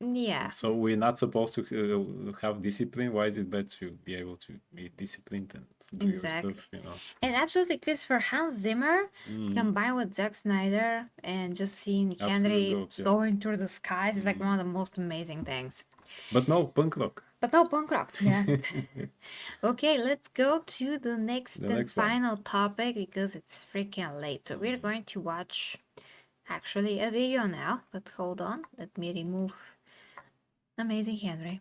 A: yeah.
B: So we're not supposed to have discipline. Why is it bad to be able to be disciplined and do your
A: Exactly.
B: stuff? You know.
A: And absolutely, Christopher, Hans Zimmer combined with Zack Snyder and just seeing
B: Absolute
A: Henry
B: goat. Yeah.
A: soaring through the skies is like one of the most amazing things.
B: But no punk rock.
A: But no punk rock. Yeah. Okay, let's go to the next
B: The
A: and
B: next one.
A: final topic because it's freaking late. So we're going to watch actually a video now. But hold on, let me remove Amazing Henry.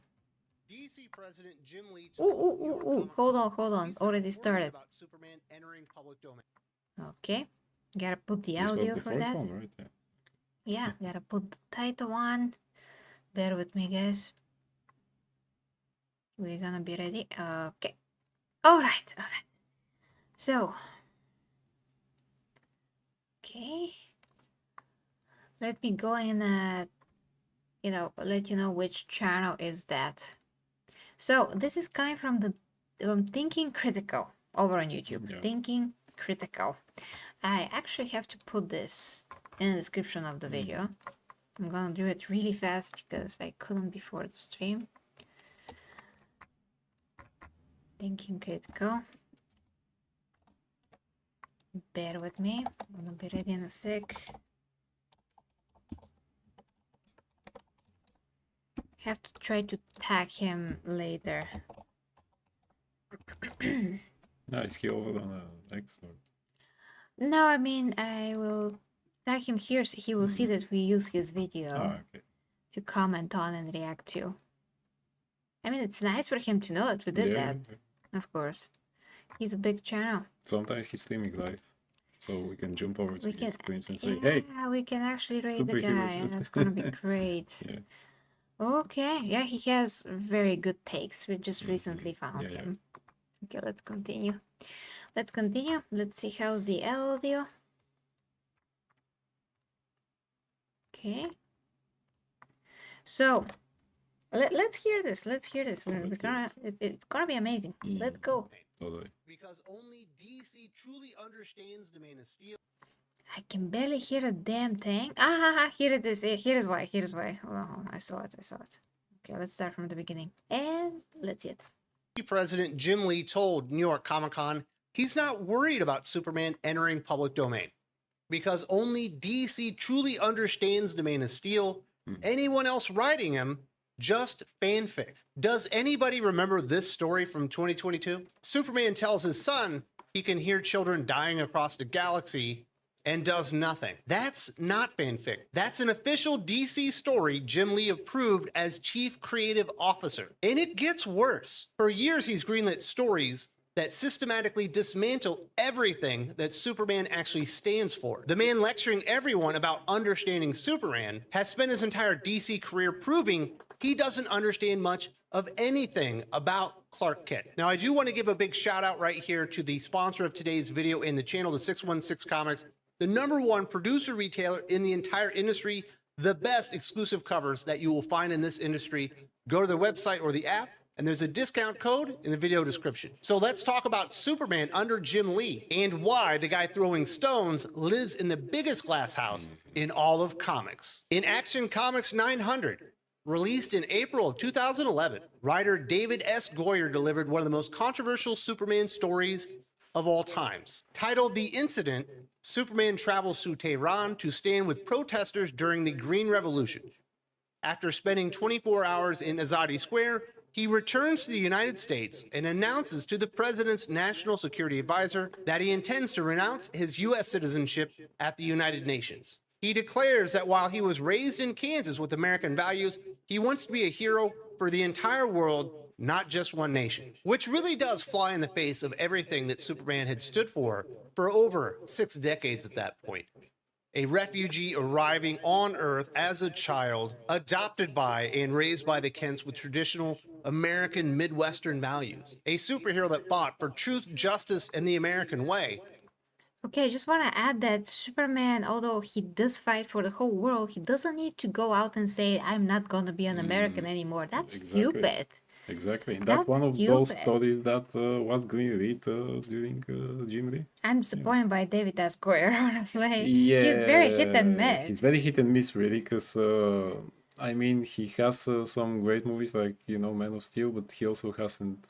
C: DC President Jim Lee
A: Ooh, ooh, ooh, ooh. Hold on. Already started.
C: about Superman entering public domain.
A: Okay. Gotta put the
B: This was
A: audio
B: the
A: for
B: fourth
A: that.
B: one, right? Yeah.
A: Yeah, gotta put the title on. Bear with me, guys. We're gonna be ready. Okay. Alright. So, Okay. Let me go and let you know which channel is that. So this is coming from Thinking Critical over on YouTube.
B: Yeah.
A: Thinking Critical. I actually have to put this in the description of the video. I'm gonna do it really fast because I couldn't before the stream. Thinking Critical. Bear with me. I'm gonna be ready in a sec. Have to try to tag him later.
B: No, is he over on X or?
A: No, I mean I will tag him here so he will see that we use his video
B: Okay.
A: to comment on and react to. I mean, it's nice for him to know that we did that, of course. He's a big channel.
B: Sometimes he's streaming live, so we can jump over to
A: We
B: his
A: can,
B: streams and say, "Hey,
A: yeah, we can actually rate the
B: superheroes."
A: guy, and that's gonna be great.
B: Yeah.
A: Okay, yeah, he has very good takes. We just recently found
B: Yeah,
A: him. Okay, let's continue. Let's continue. Let's see how's the audio. Okay. So, let's hear this. Let's hear this.
B: Let's hear
A: It's gonna be amazing. Let's go.
B: Totally.
C: Because only DC truly understands the Man of Steel.
A: I can barely hear a damn thing. Here it is. Here is why. Here is why. Oh, I saw it. I saw it. Okay, let's start from the beginning. And let's see it.
C: President Jim Lee told New York Comic Con he's not worried about Superman entering public domain because only DC truly understands the Man of Steel. Anyone else writing him, just fanfic. Does anybody remember this story from 2022? Superman tells his son he can hear children dying across the galaxy and does nothing. That's not fanfic. That's an official DC story Jim Lee approved as chief creative officer. And it gets worse. For years, he's greenlit stories that systematically dismantle everything that Superman actually stands for. The man lecturing everyone about understanding Superman has spent his entire DC career proving he doesn't understand much of anything about Clark Kent. Now, I do want to give a big shout out right here to the sponsor of today's video and the channel, the 616 Comics, the #1 producer retailer in the entire industry, the best exclusive covers that you will find in this industry. Go to their website or the app, and there's a discount code in the video description. So let's talk about Superman under Jim Lee and why the guy throwing stones lives in the biggest glass house in all of comics. In Action Comics 900, released in April of 2011, writer David S. Goyer delivered one of the most controversial Superman stories of all times. Titled The Incident, Superman travels to Tehran to stand with protesters during the Green Revolution. After spending 24 hours in Azadi Square, he returns to the United States and announces to the president's national security advisor that he intends to renounce his U.S. citizenship at the United Nations. He declares that while he was raised in Kansas with American values, he wants to be a hero for the entire world, not just one nation, which really does fly in the face of everything that Superman had stood for over 6 decades at that point. A refugee arriving on Earth as a child, adopted by and raised by the Kents with traditional American Midwestern values. A superhero that fought for truth, justice, and the American way.
A: Okay, I just want to add that Superman, although he does fight for the whole world, he doesn't need to go out and say, I'm not going to be an American anymore. That's stupid.
B: Exactly. That's
A: That's
B: one of those
A: stupid.
B: stories that was greenlit during Jim Lee.
A: I'm disappointed by David S. Goyer, honestly.
B: Yeah,
A: He's very hit and miss.
B: he's very hit and miss, really, because I mean, he has some great movies like, Man of Steel, but he also hasn't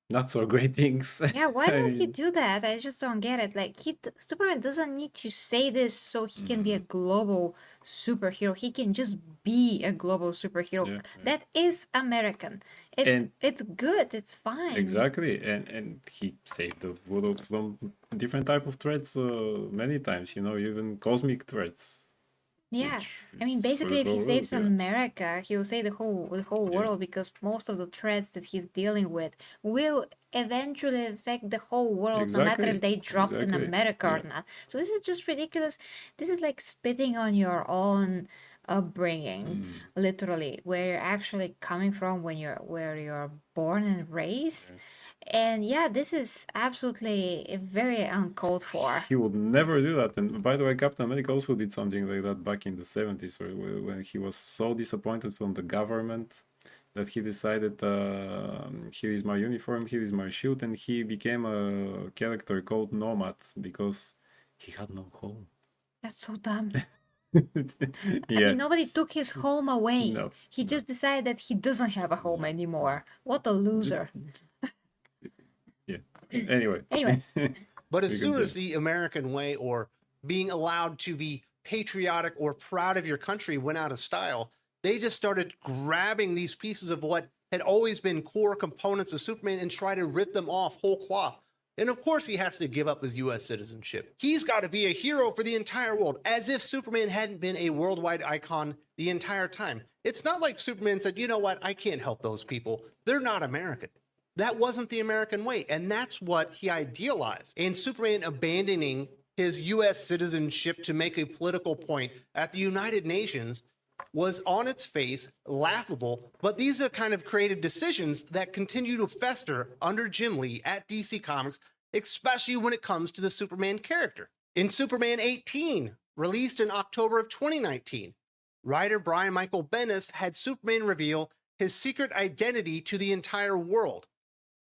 B: not so great things.
A: Yeah, why
B: I
A: would he
B: mean,
A: do that? I just don't get it. Like, Superman doesn't need to say this so he can be a global superhero. He can just be a global superhero.
B: Yeah,
A: That is American. It's good. It's fine.
B: exactly, and he saved the world from different type of threats many times, even cosmic threats.
A: Yeah,
B: which
A: I mean,
B: is for
A: basically,
B: the
A: if he
B: whole
A: saves
B: world, yeah.
A: America, he will save the whole
B: Yeah.
A: world because most of the threats that he's dealing with will eventually affect the whole world, no matter
B: Exactly,
A: if they drop in
B: exactly,
A: America or
B: yeah.
A: not. So this is just ridiculous. This is like spitting on your own upbringing, literally, where you're actually coming from where you're born and raised. And yeah, this is absolutely very uncalled for.
B: He would never do that. And by the way, Captain America also did something like that back in the 70s, when he was so disappointed from the government that he decided, here is my uniform, here is my shield, and he became a character called Nomad because he had no home.
A: That's so dumb. I
B: Yeah,
A: mean, nobody took his home away.
B: no,
A: He
B: no.
A: just decided that he doesn't have a home anymore. What a loser.
B: Yeah. Anyway.
A: Anyway.
C: But
B: We
C: as soon
B: continue.
C: as the American way or being allowed to be patriotic or proud of your country went out of style, they just started grabbing these pieces of what had always been core components of Superman and try to rip them off whole cloth. And of course, he has to give up his US citizenship. He's got to be a hero for the entire world, as if Superman hadn't been a worldwide icon the entire time. It's not like Superman said, you know what, I can't help those people. They're not American. That wasn't the American way. And that's what he idealized. And Superman abandoning his US citizenship to make a political point at the United Nations was on its face laughable, but these are kind of creative decisions that continue to fester under Jim Lee at DC Comics, especially when it comes to the Superman character. In Superman 18, released in October of 2019, writer Brian Michael Bendis had Superman reveal his secret identity to the entire world.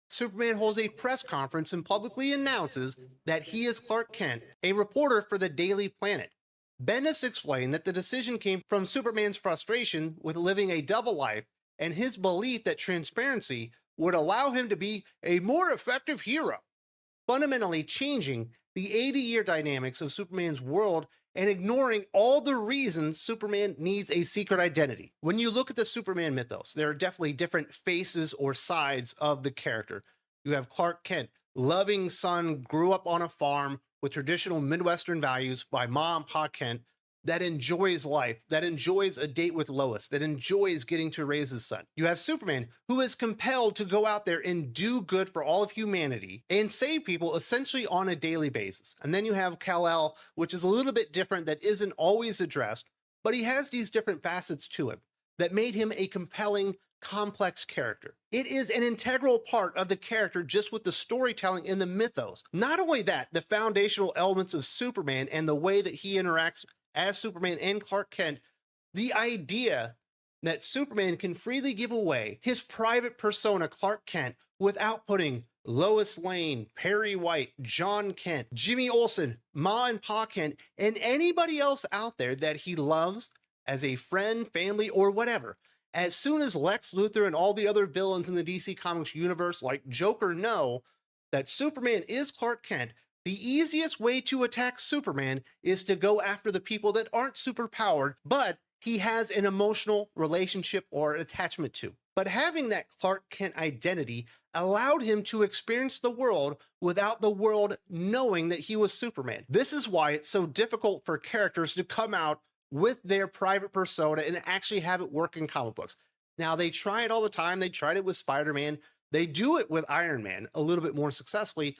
C: Superman holds a press conference and publicly announces that he is Clark Kent, a reporter for the Daily Planet. Bendis explained that the decision came from Superman's frustration with living a double life and his belief that transparency would allow him to be a more effective hero, fundamentally changing the 80-year dynamics of Superman's world and ignoring all the reasons Superman needs a secret identity. When you look at the Superman mythos, there are definitely different faces or sides of the character. You have Clark Kent, loving son, grew up on a farm with traditional Midwestern values by mom, Pa Kent, that enjoys life, that enjoys a date with Lois, that enjoys getting to raise his son. You have Superman, who is compelled to go out there and do good for all of humanity and save people essentially on a daily basis. And then you have Kal-El, which is a little bit different, that isn't always addressed, but he has these different facets to him that made him a compelling, complex character. It is an integral part of the character just with the storytelling in the mythos. Not only that, the foundational elements of Superman and the way that he interacts as Superman and Clark Kent, the idea that Superman can freely give away his private persona, Clark Kent, without putting Lois Lane, Perry White, John Kent, Jimmy Olsen, Ma and Pa Kent, and anybody else out there that he loves as a friend, family, or whatever. As soon as Lex Luthor and all the other villains in the DC Comics universe, like Joker, know that Superman is Clark Kent, the easiest way to attack Superman is to go after the people that aren't superpowered, but he has an emotional relationship or attachment to. But having that Clark Kent identity allowed him to experience the world without the world knowing that he was Superman. This is why it's so difficult for characters to come out with their private persona and actually have it work in comic books. Now, they try it all the time. They tried it with Spider-Man. They do it with Iron Man a little bit more successfully.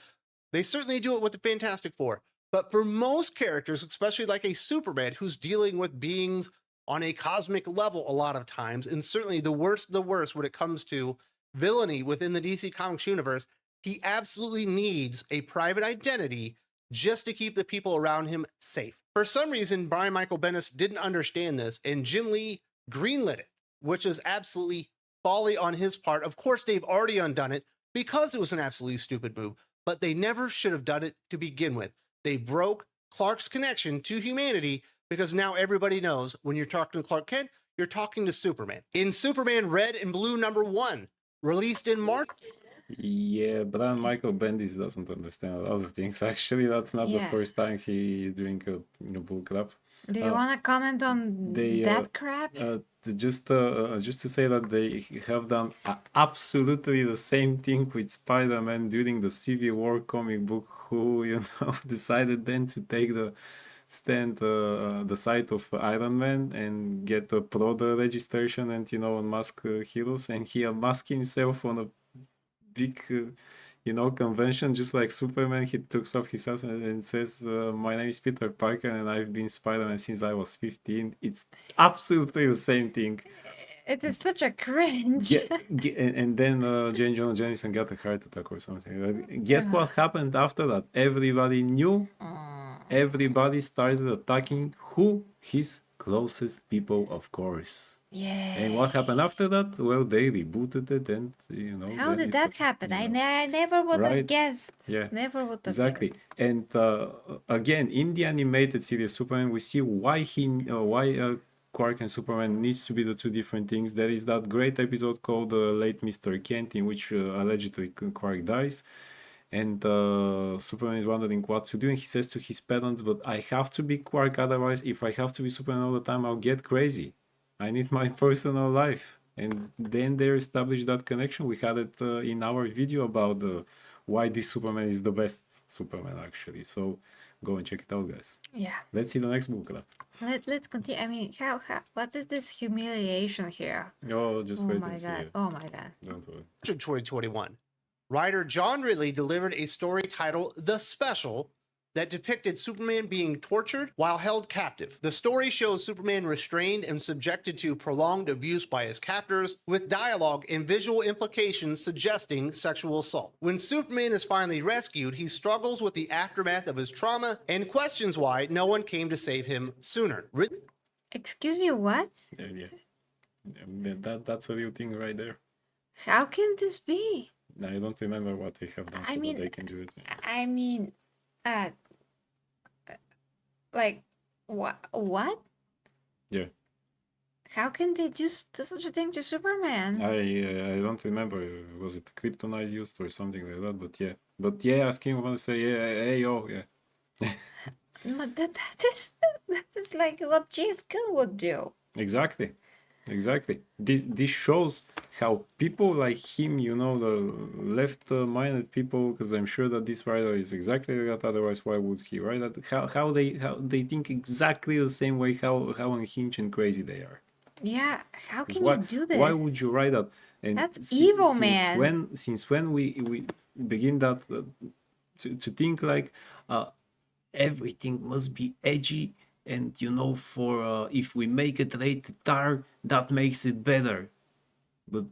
C: They certainly do it with the Fantastic Four. But for most characters, especially like a Superman who's dealing with beings on a cosmic level a lot of times, and certainly the worst of the worst when it comes to villainy within the DC Comics universe, he absolutely needs a private identity just to keep the people around him safe. For some reason, Brian Michael Bendis didn't understand this, and Jim Lee greenlit it, which is absolutely folly on his part. Of course, they've already undone it because it was an absolutely stupid move, but they never should have done it to begin with. They broke Clark's connection to humanity because now everybody knows when you're talking to Clark Kent, you're talking to Superman. In Superman Red and Blue #1, released in March.
B: Yeah, Brian Michael Bendis doesn't understand a lot of things. Actually, that's not the
A: Yeah.
B: first time he is doing a bull crap.
A: Do you want to comment on that crap?
B: Just to say that they have done absolutely the same thing with Spider-Man during the Civil War comic book, who decided then to take the side of Iron Man and get a Proto registration and unmask heroes, and he unmasked himself on a big convention, just like Superman. He took off his hat and says, my name is Peter Parker and I've been Spider-Man since I was 15. It's absolutely the same thing.
A: It is such a cringe.
B: And then Jane Jonah Jameson got a heart attack or something. Guess what happened after that? Everybody knew. Everybody started attacking who? His closest people, of course.
A: Yeah.
B: And what happened after that? Well, they rebooted it, and
A: How
B: then
A: did
B: it
A: that
B: was,
A: happen? I never would have
B: right?
A: guessed.
B: Yeah,
A: Never would have
B: exactly.
A: guessed.
B: And again, in the animated series Superman, we see why Quark and Superman needs to be the two different things. There is that great episode called Late Mr. Kent, in which allegedly Quark dies, and Superman is wondering what to do, and he says to his parents, "But I have to be Quark, otherwise, if I have to be Superman all the time, I'll get crazy. I need my personal life." And then they established that connection. We had it in our video about why this Superman is the best Superman, actually. So go and check it out, guys.
A: Yeah.
B: Let's see the next book.
A: Let's continue. I mean, how what is this humiliation here?
B: Oh, just wait
A: my
B: and see
A: god.
B: it.
A: Oh my god.
B: Don't worry.
C: 2021. Writer John Ridley delivered a story titled The Special that depicted Superman being tortured while held captive. The story shows Superman restrained and subjected to prolonged abuse by his captors, with dialogue and visual implications suggesting sexual assault. When Superman is finally rescued, he struggles with the aftermath of his trauma and questions why no one came to save him sooner.
A: Excuse me, what?
B: That's a real thing right there.
A: How can this be?
B: I don't remember what they have done so that they can do it.
A: I mean, like, what?
B: Yeah.
A: How can they do such a thing to Superman?
B: I don't remember. Was it kryptonite used or something like that? But yeah, asking want to say hey oh yeah.
A: But that is like what James Gunn would do.
B: Exactly. This shows how people like him, the left-minded people, because I'm sure that this writer is exactly like that. Otherwise, why would he write that? How they think exactly the same way. How unhinged and crazy they are.
A: Yeah, how can you do this?
B: Why would you write that? And
A: that's evil, man.
B: Since when we begin that to think like everything must be edgy, and for if we make it rated R, that makes it better. But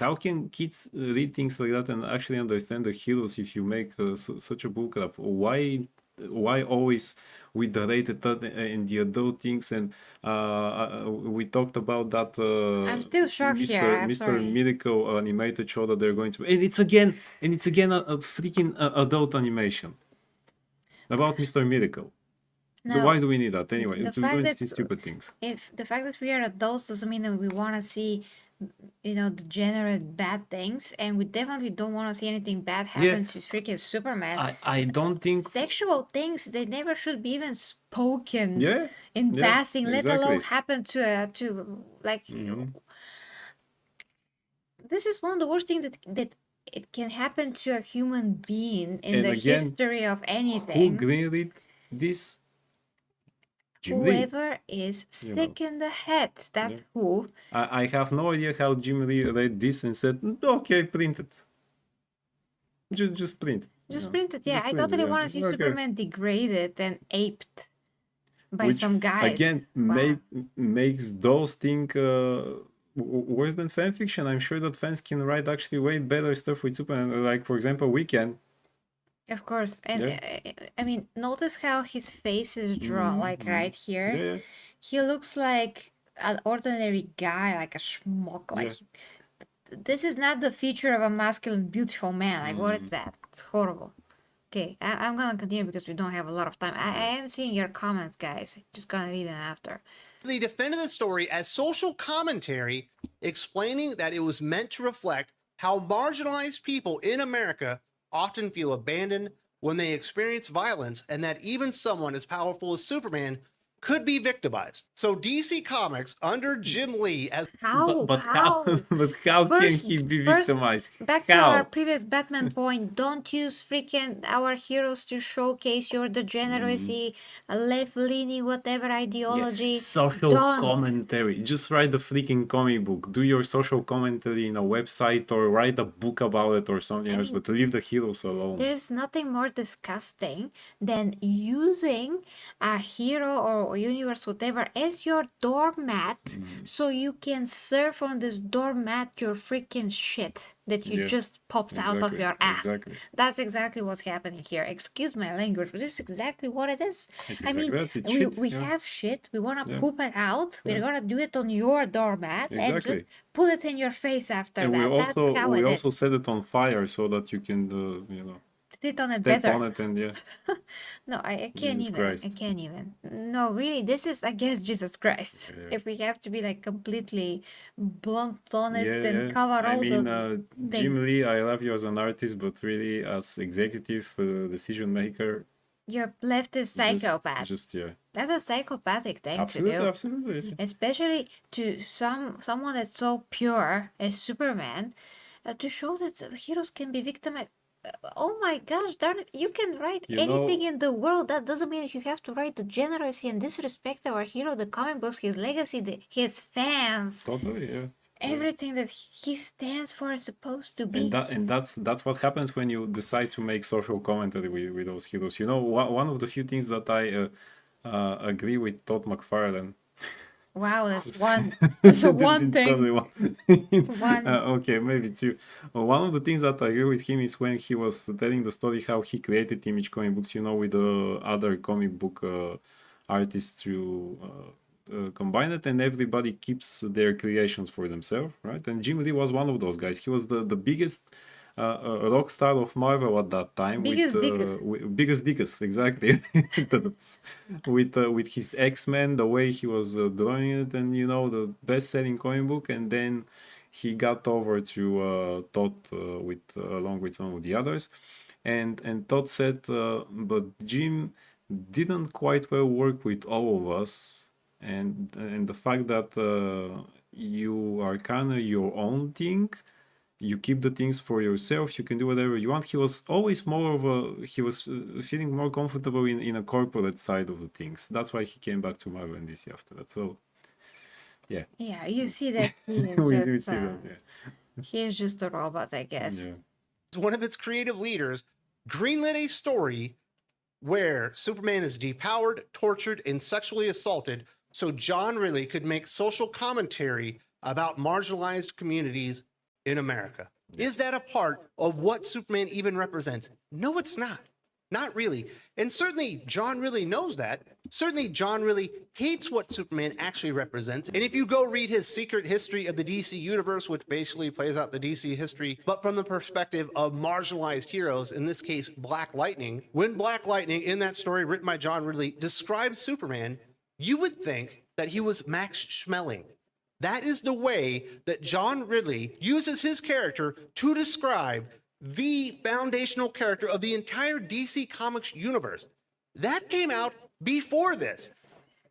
B: how can kids read things like that and actually understand the heroes if you make such a book up? Why always with the rated R and the adult things? And we talked about that.
A: I'm still shocked here. I'm
B: Mr.
A: sorry.
B: Miracle animated show that they're going to, and it's again a freaking adult animation about Mr. Miracle.
A: No,
B: Why do we need that anyway?
A: the
B: It's
A: fact
B: going to
A: that-
B: see stupid things.
A: if the fact that we are adults doesn't mean that we want to see, degenerate bad things, and we definitely don't want to see anything bad happen to freaking Superman.
B: I don't think.
A: Sexual things, they never should be even spoken
B: Yeah.
A: in
B: yeah,
A: passing, let alone
B: exactly.
A: happen to like. This is one of the worst things that it can happen to a human being in
B: And
A: the
B: again,
A: history of
B: Who
A: anything.
B: greenlit this? Jim Lee.
A: Whoever is sick in the head, that's who.
B: I have no idea how Jim Lee read this and said, "Okay, print it. Just print it."
A: Just print it. Yeah,
B: Just
A: I
B: print it,
A: totally
B: yeah.
A: want to see
B: Okay.
A: Superman degraded and aped by
B: Which,
A: some guys.
B: again,
A: Wow.
B: makes those things worse than fan fiction. I'm sure that fans can write actually way better stuff with Superman. Like, for example, we can.
A: Of course. And I mean, notice how his face is drawn, like right here.
B: Yeah.
A: He looks like an ordinary guy, like a schmuck. Like this is not the feature of a masculine, beautiful man. Like, what is that? It's horrible. Okay, I'm gonna continue because we don't have a lot of time. I am seeing your comments, guys. Just gonna read them after.
C: They defended the story as social commentary, explaining that it was meant to reflect how marginalized people in America often feel abandoned when they experience violence, and that even someone as powerful as Superman could be victimized. So DC Comics under Jim Lee as
A: How?
B: But how? But how
A: First-
B: can he be
A: first,
B: victimized?
A: Back to
B: How?
A: our previous Batman point, don't use freaking our heroes to showcase your degeneracy, left-leaning, whatever ideology.
B: Social
A: Don't.
B: commentary. Just write the freaking comic book. Do your social commentary in a website or write a book about it or something else,
A: mean,
B: but leave the heroes alone.
A: There's nothing more disgusting than using a hero or or universe, whatever, as your doormat, so you can serve on this doormat your freaking shit that you
B: Yeah,
A: just popped out of
B: exactly,
A: your ass.
B: exactly.
A: That's exactly what's happening here. Excuse my language, but this is exactly what it is.
B: It's
A: I mean,
B: exactly that. It's
A: we
B: shit.
A: we
B: Yeah,
A: have shit. We want to
B: yeah,
A: poop it out. We're
B: yeah.
A: gonna do it on your doormat and just
B: Exactly.
A: put it in your face after
B: And
A: that. That's how
B: we
A: it
B: also
A: is.
B: set it on fire so that you can
A: Sit on it
B: step
A: better.
B: on it and yeah.
A: No, I can't
B: Jesus
A: even. I
B: Christ.
A: can't even. No, really, this is against Jesus Christ.
B: Yeah.
A: If we have to be like completely blunt, honest,
B: Yeah,
A: and
B: yeah.
A: cover
B: I
A: all
B: mean,
A: the
B: Jim
A: things,
B: Lee, I love you as an artist, but really as executive decision maker,
A: your left is psychopath.
B: just yeah.
A: That's a psychopathic thing to
B: Absolutely,
A: do.
B: absolutely.
A: Especially to someone that's so pure as Superman, to show that heroes can be victimized. Oh my gosh, darn it! You can write
B: You
A: anything
B: know,
A: in the world. That doesn't mean you have to write the degeneracy and disrespect our hero, the comic books, his legacy, his fans,
B: totally, yeah. Yeah.
A: everything that he stands for is supposed to be.
B: And that's what happens when you decide to make social commentary with those heroes. You know, one of the few things that I agree with Todd McFarlane.
A: Wow, that's one. That's a one
B: It's only
A: thing.
B: one.
A: It's one.
B: Okay, maybe two. One of the things that I agree with him is when he was telling the story how he created Image comic books, you know, with the other comic book artists to combine it, and everybody keeps their creations for themselves, right? And Jim Lee was one of those guys. He was the biggest rock star of Marvel at that time.
A: Biggest dickus.
B: Biggest dickus, exactly. With his X-Men, the way he was drawing it, and you know, the best-selling comic book, and then he got over to Todd with along with some of the others, and Todd said, but Jim didn't quite well work with all of us, and the fact that you are kind of your own thing, you keep the things for yourself, you can do whatever you want. He was always more of a, he was feeling more comfortable in a corporate side of the things. That's why he came back to Marvel and DC after that. So yeah.
A: Yeah, you see that he is
B: We
A: just
B: see that, yeah.
A: he is just a robot, I guess.
B: Yeah.
C: One of its creative leaders greenlit a story where Superman is depowered, tortured, and sexually assaulted so John Ridley could make social commentary about marginalized communities in America. Is that a part of what Superman even represents? No, it's not. Not really. And certainly John Ridley knows that. Certainly John Ridley hates what Superman actually represents. And if you go read his Secret History of the DC Universe, which basically plays out the DC history, but from the perspective of marginalized heroes, in this case, Black Lightning, when Black Lightning in that story written by John Ridley describes Superman, you would think that he was Max Schmeling. That is the way that John Ridley uses his character to describe the foundational character of the entire DC Comics universe. That came out before this.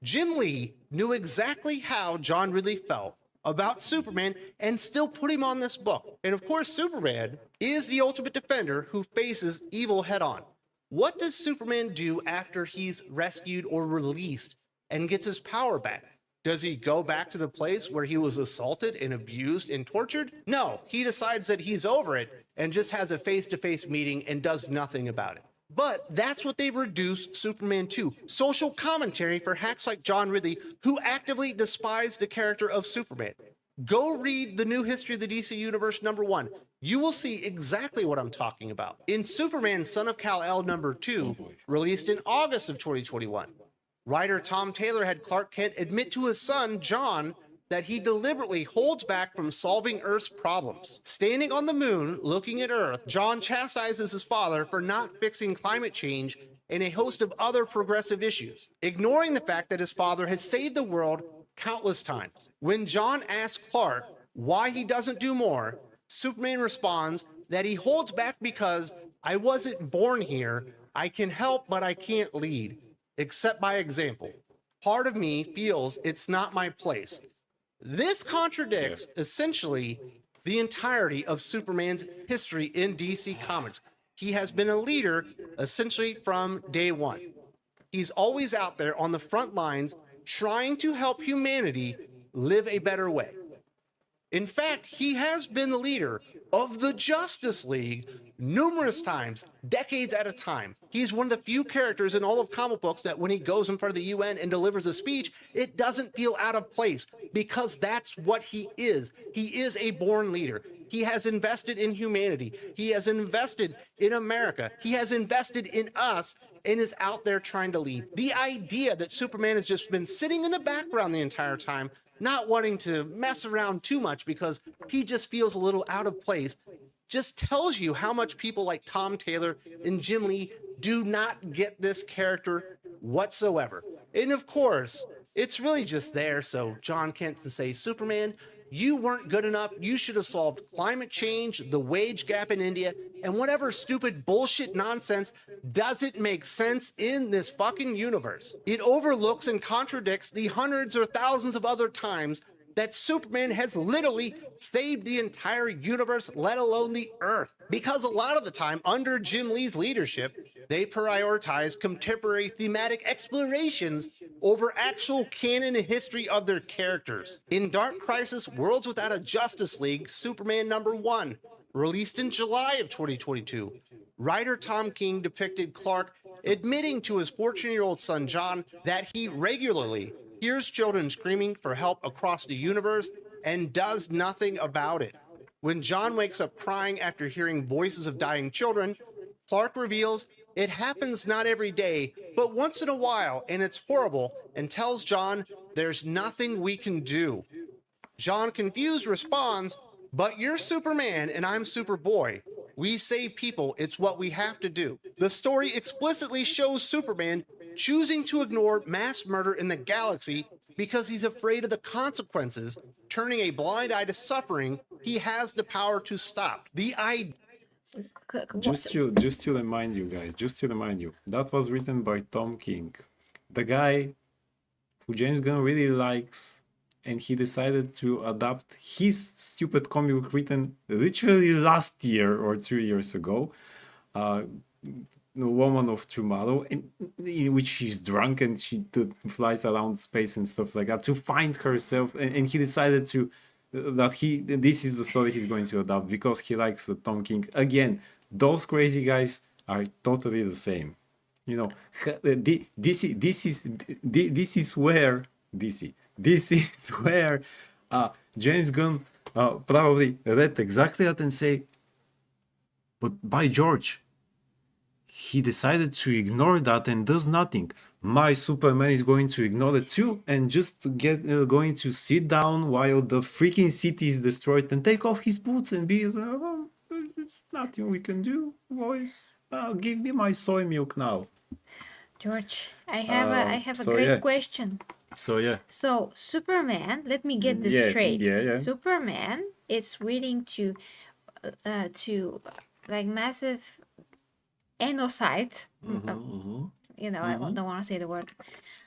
C: Jim Lee knew exactly how John Ridley felt about Superman and still put him on this book. And of course, Superman is the ultimate defender who faces evil head on. What does Superman do after he's rescued or released and gets his power back? Does he go back to the place where he was assaulted and abused and tortured? No, he decides that he's over it and just has a face-to-face meeting and does nothing about it. But that's what they've reduced Superman to. Social commentary for hacks like John Ridley, who actively despise the character of Superman. Go read the New History of the DC Universe #1. You will see exactly what I'm talking about. In Superman Son of Kal-El #2, released in August of 2021, writer Tom Taylor had Clark Kent admit to his son, John, that he deliberately holds back from solving Earth's problems. Standing on the moon, looking at Earth, John chastises his father for not fixing climate change and a host of other progressive issues, ignoring the fact that his father has saved the world countless times. When John asks Clark why he doesn't do more, Superman responds that he holds back because I wasn't born here. I can help, but I can't lead, except by example. Part of me feels it's not my place. This contradicts essentially the entirety of Superman's history in DC Comics. He has been a leader essentially from day one. He's always out there on the front lines trying to help humanity live a better way. In fact, he has been the leader of the Justice League numerous times, decades at a time. He's one of the few characters in all of comic books that when he goes in front of the UN and delivers a speech, it doesn't feel out of place because that's what he is. He is a born leader. He has invested in humanity. He has invested in America. He has invested in us and is out there trying to lead. The idea that Superman has just been sitting in the background the entire time, not wanting to mess around too much because he just feels a little out of place, just tells you how much people like Tom Taylor and Jim Lee do not get this character whatsoever. And of course, it's really just there so John Kent can say, Superman, you weren't good enough. You should have solved climate change, the wage gap in India, and whatever stupid bullshit nonsense doesn't make sense in this fucking universe. It overlooks and contradicts the hundreds or thousands of other times that Superman has literally saved the entire universe, let alone the Earth. Because a lot of the time, under Jim Lee's leadership, they prioritize contemporary thematic explorations over actual canon and history of their characters. In Dark Crisis Worlds Without a Justice League, Superman #1, released in July of 2022, writer Tom King depicted Clark admitting to his 14-year-old son John that he regularly hears children screaming for help across the universe and does nothing about it. When John wakes up crying after hearing voices of dying children, Clark reveals it happens not every day, but once in a while, and it's horrible, and tells John there's nothing we can do. John, confused, responds, but you're Superman and I'm Superboy. We save people, it's what we have to do. The story explicitly shows Superman choosing to ignore mass murder in the galaxy because he's afraid of the consequences, turning a blind eye to suffering he has the power to stop. The idea.
B: Just to remind you guys, that was written by Tom King, the guy who James Gunn really likes, and he decided to adapt his stupid comic book written literally last year or 2 years ago, Woman of Tomorrow, in which she's drunk and she flies around space and stuff like that to find herself, and he decided to this is the story he's going to adapt because he likes Tom King. Again, those crazy guys are totally the same. You know, this is where James Gunn probably read exactly that and say, but by George, he decided to ignore that and does nothing. My Superman is going to ignore it too and just going to sit down while the freaking city is destroyed and take off his boots and be, well, there's nothing we can do, boys. Give me my soy milk now.
A: George, I have a
B: so
A: great
B: yeah.
A: question.
B: So yeah.
A: So Superman, let me get this straight.
B: Yeah.
A: Superman is willing to like massive genocide. You know, I don't want to say the word.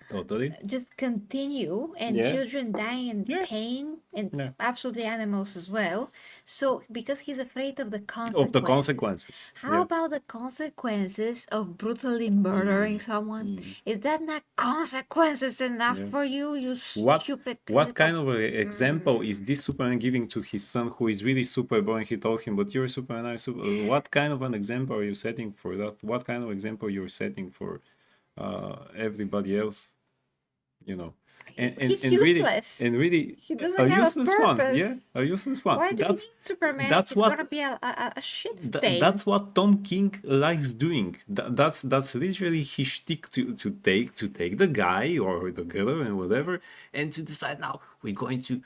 B: Totally.
A: Just continue and children dying in pain and absolutely animals as well. So because he's afraid of the consequences. How about the consequences of brutally murdering someone? Is that not consequences enough for you? You stupid.
B: What kind of example is this Superman giving to his son who is really Superboy and he told him, but you're Superman, I'm Super. What kind of an example are you setting for that? What kind of example you're setting for everybody else? You know, and
A: useless.
B: Really
A: he doesn't have
B: useless
A: a purpose.
B: A useless one.
A: Why do you need Superman?
B: That's
A: it's
B: what
A: gonna be a shit stain.
B: That's what Tom King likes doing. That's literally his shtick to take the guy or the girl and whatever, and to decide now we're going to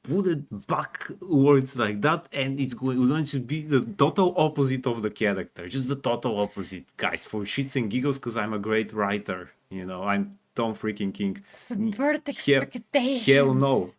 B: put it backwards like that, and we're going to be the total opposite of the character, just the total opposite, guys, for shits and giggles, because I'm a great writer. You know, I'm Tom freaking King.
A: Subvert expectations.
B: Hell no.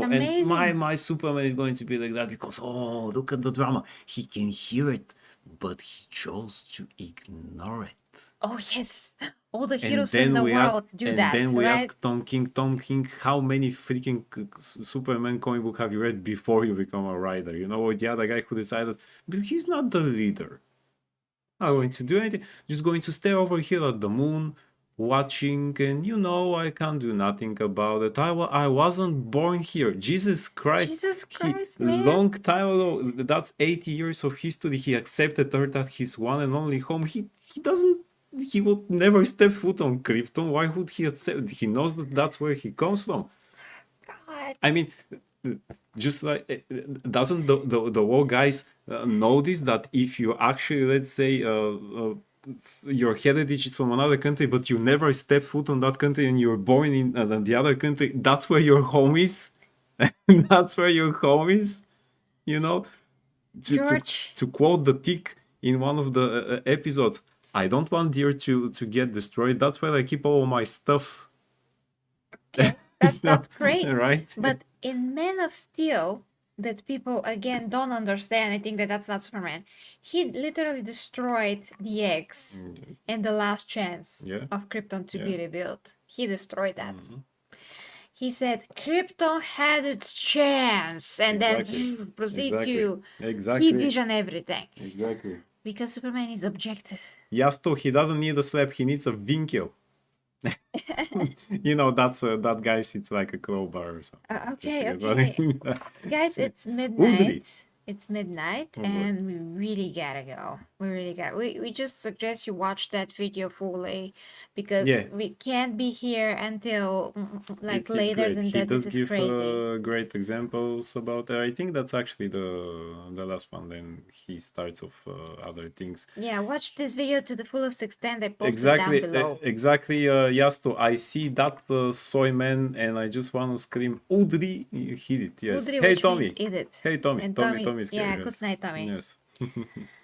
A: Amazing.
B: And my Superman is going to be like that because, oh, look at the drama. He can hear it, but he chose to ignore it.
A: Oh, yes. All the heroes in the world do that,
B: And then we
A: right?
B: ask Tom King, how many freaking Superman comic book have you read before you become a writer? You know, the other guy who decided, but he's not the leader. Not going to do anything. Just going to stay over here at the moon, watching, and I can't do nothing about it. I wasn't born here. Jesus Christ.
A: Jesus
B: He
A: Christ, man.
B: long time ago, that's 80 years of history. He accepted Earth as his one and only home. He would never step foot on Krypton. Why would he accept? He knows that that's where he comes from.
A: God.
B: I mean, just like doesn't the war guys notice that if you actually, let's say, your heritage is from another country, but you never step foot on that country and you're born in the other country, that's where your home is. That's where your home is. To,
A: George.
B: to quote the tick in one of the episodes, I don't want the earth to get destroyed. That's where I keep all my stuff.
A: Okay, that's great.
B: Right?
A: But in Man of Steel, that people again don't understand, I think that's not Superman. He literally destroyed the eggs and the last chance of Krypton to be rebuilt. He destroyed that. He said Krypton had its chance, and then he proceeded to heat vision everything.
B: Exactly.
A: Because Superman is objective.
B: Yasto, he doesn't need a slap, he needs a vinkel. That guy sits like a crowbar or something.
A: Okay. Guys, it's midnight. It's midnight, and we really gotta go. We just suggest you watch that video fully, because we can't be here until later than that.
B: He does
A: This is
B: give
A: crazy.
B: great examples about I think that's actually the last one. Then he starts off other things.
A: Yeah, watch this video to the fullest extent. I posted down below.
B: Exactly, Yasto. I see that soy man, and I just want to scream, Udri! You hit it, yes.
A: Udri,
B: Hey,
A: which
B: Tommy.
A: means eat it.
B: Hey, Tommy.
A: And
B: Tommy's here.
A: yeah,
B: yes.
A: good night, Tommy.
B: Yes.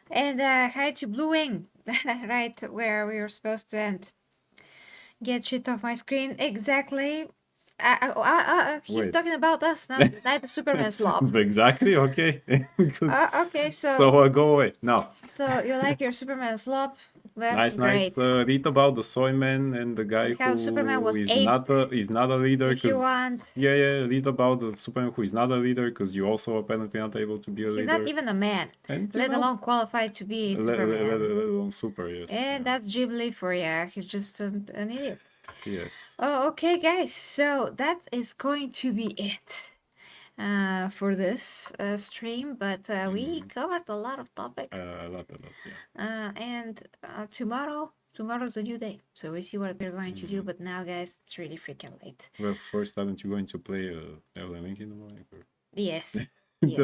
A: And hi to Blue Wing, right where we were supposed to end. Get shit off my screen. Exactly. He's talking about us, not the Superman slob.
B: Exactly. Okay.
A: Okay, so
B: go away now.
A: So you like your Superman slob? Well,
B: Nice. Read about the soy man and the guy
A: how
B: who
A: Superman was
B: is not a leader.
A: If you want.
B: Yeah. Read about the Superman who is not a leader, because you also apparently not able to be a leader.
A: He's not even a man, let alone qualified to be Superman.
B: Let alone super, yes.
A: And that's Ghibli for you. He's just an idiot.
B: Yes.
A: Oh, okay, guys. So that is going to be it for this stream. But we covered a lot of topics.
B: A lot, yeah.
A: And tomorrow's a new day. So we see what we're going to do. But now, guys, it's really freaking late.
B: Well, first, aren't you going to play Elden Ring in the morning? Or?
A: Yes.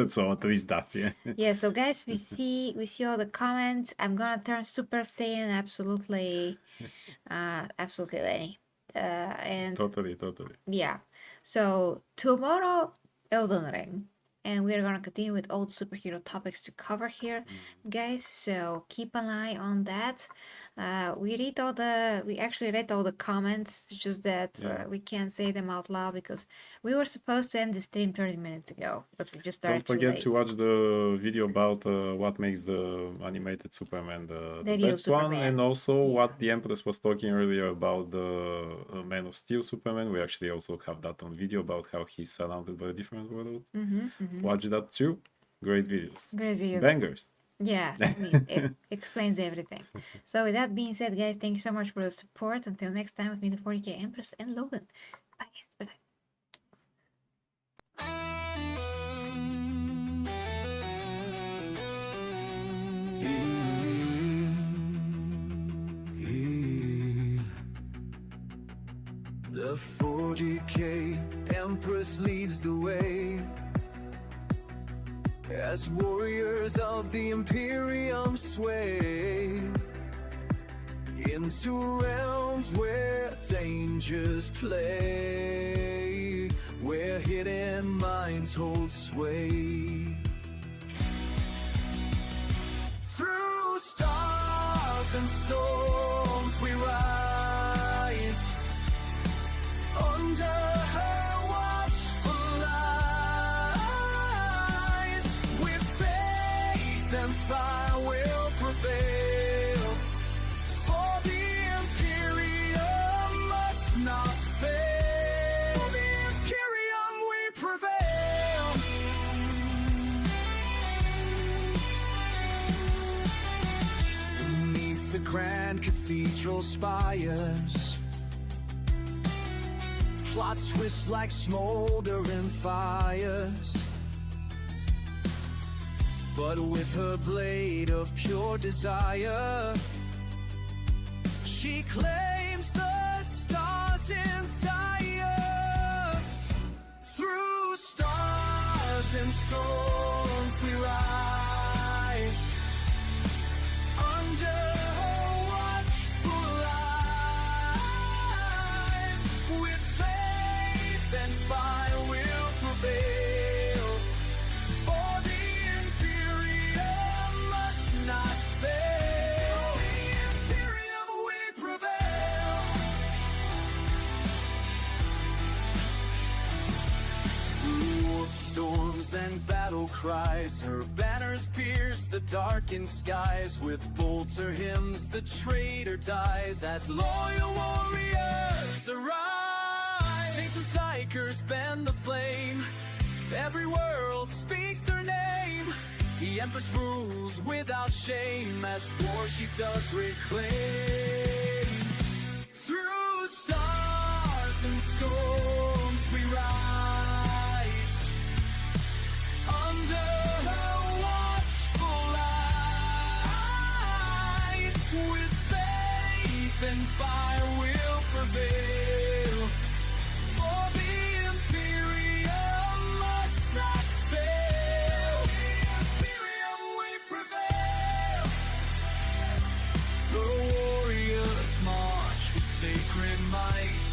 B: So at least that, yeah.
A: Yeah. So, guys, we see all the comments. I'm gonna turn Super Saiyan absolutely, Lenny. And
B: Totally.
A: yeah, so tomorrow Elden Ring, and we're gonna continue with all the superhero topics to cover here, guys, so keep an eye on that. We actually read all the comments, it's just that we can't say them out loud because we were supposed to end the stream 30 minutes ago, but we just started.
B: Don't forget to watch the video about what makes the animated Superman the best one, and also what the Empress was talking earlier about the Man of Steel Superman. We actually also have that on video about how he's surrounded by a different world. Watch that too. Great videos. Bangers.
A: Yeah, I mean, it explains everything. So with that being said, guys, thank you so much for the support. Until next time, with me, the 40K Empress and Logan. Bye, guys. Bye-bye.
D: The 40K Empress leads the way as warriors of the imperium sway into realms where dangers play, where hidden minds hold sway. Through stars and storms we rise, under her watchful eyes, with faith and fire will prevail, for the imperium must not fail. For the imperium we prevail. Beneath the grand cathedral spires, Plots twist like smoldering fires, but with her blade of pure desire, she claims the stars entire. Through stars and storms we rise, under her watchful eyes. With faith and fire we'll prevail, for the imperium must not fail. The imperium we prevail. Through storms and battle cries, her banners pierce the darkened skies. With bolter hymns the traitor dies, as loyal warriors arise. Saints and psychers bend the flame, every world speaks her name. The Empress rules without shame, as war she does reclaim. Through stars and storms we rise, under her watchful eyes. With faith and fire we'll prevail, for the imperium must not fail. The imperium we prevail. The warriors march with sacred might,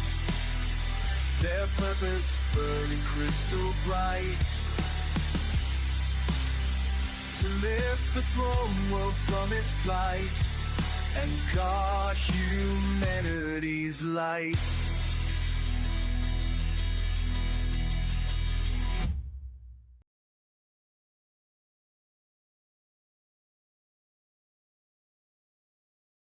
D: their purpose burning crystal bright, to lift the throne world from its plight and guard humanity's light.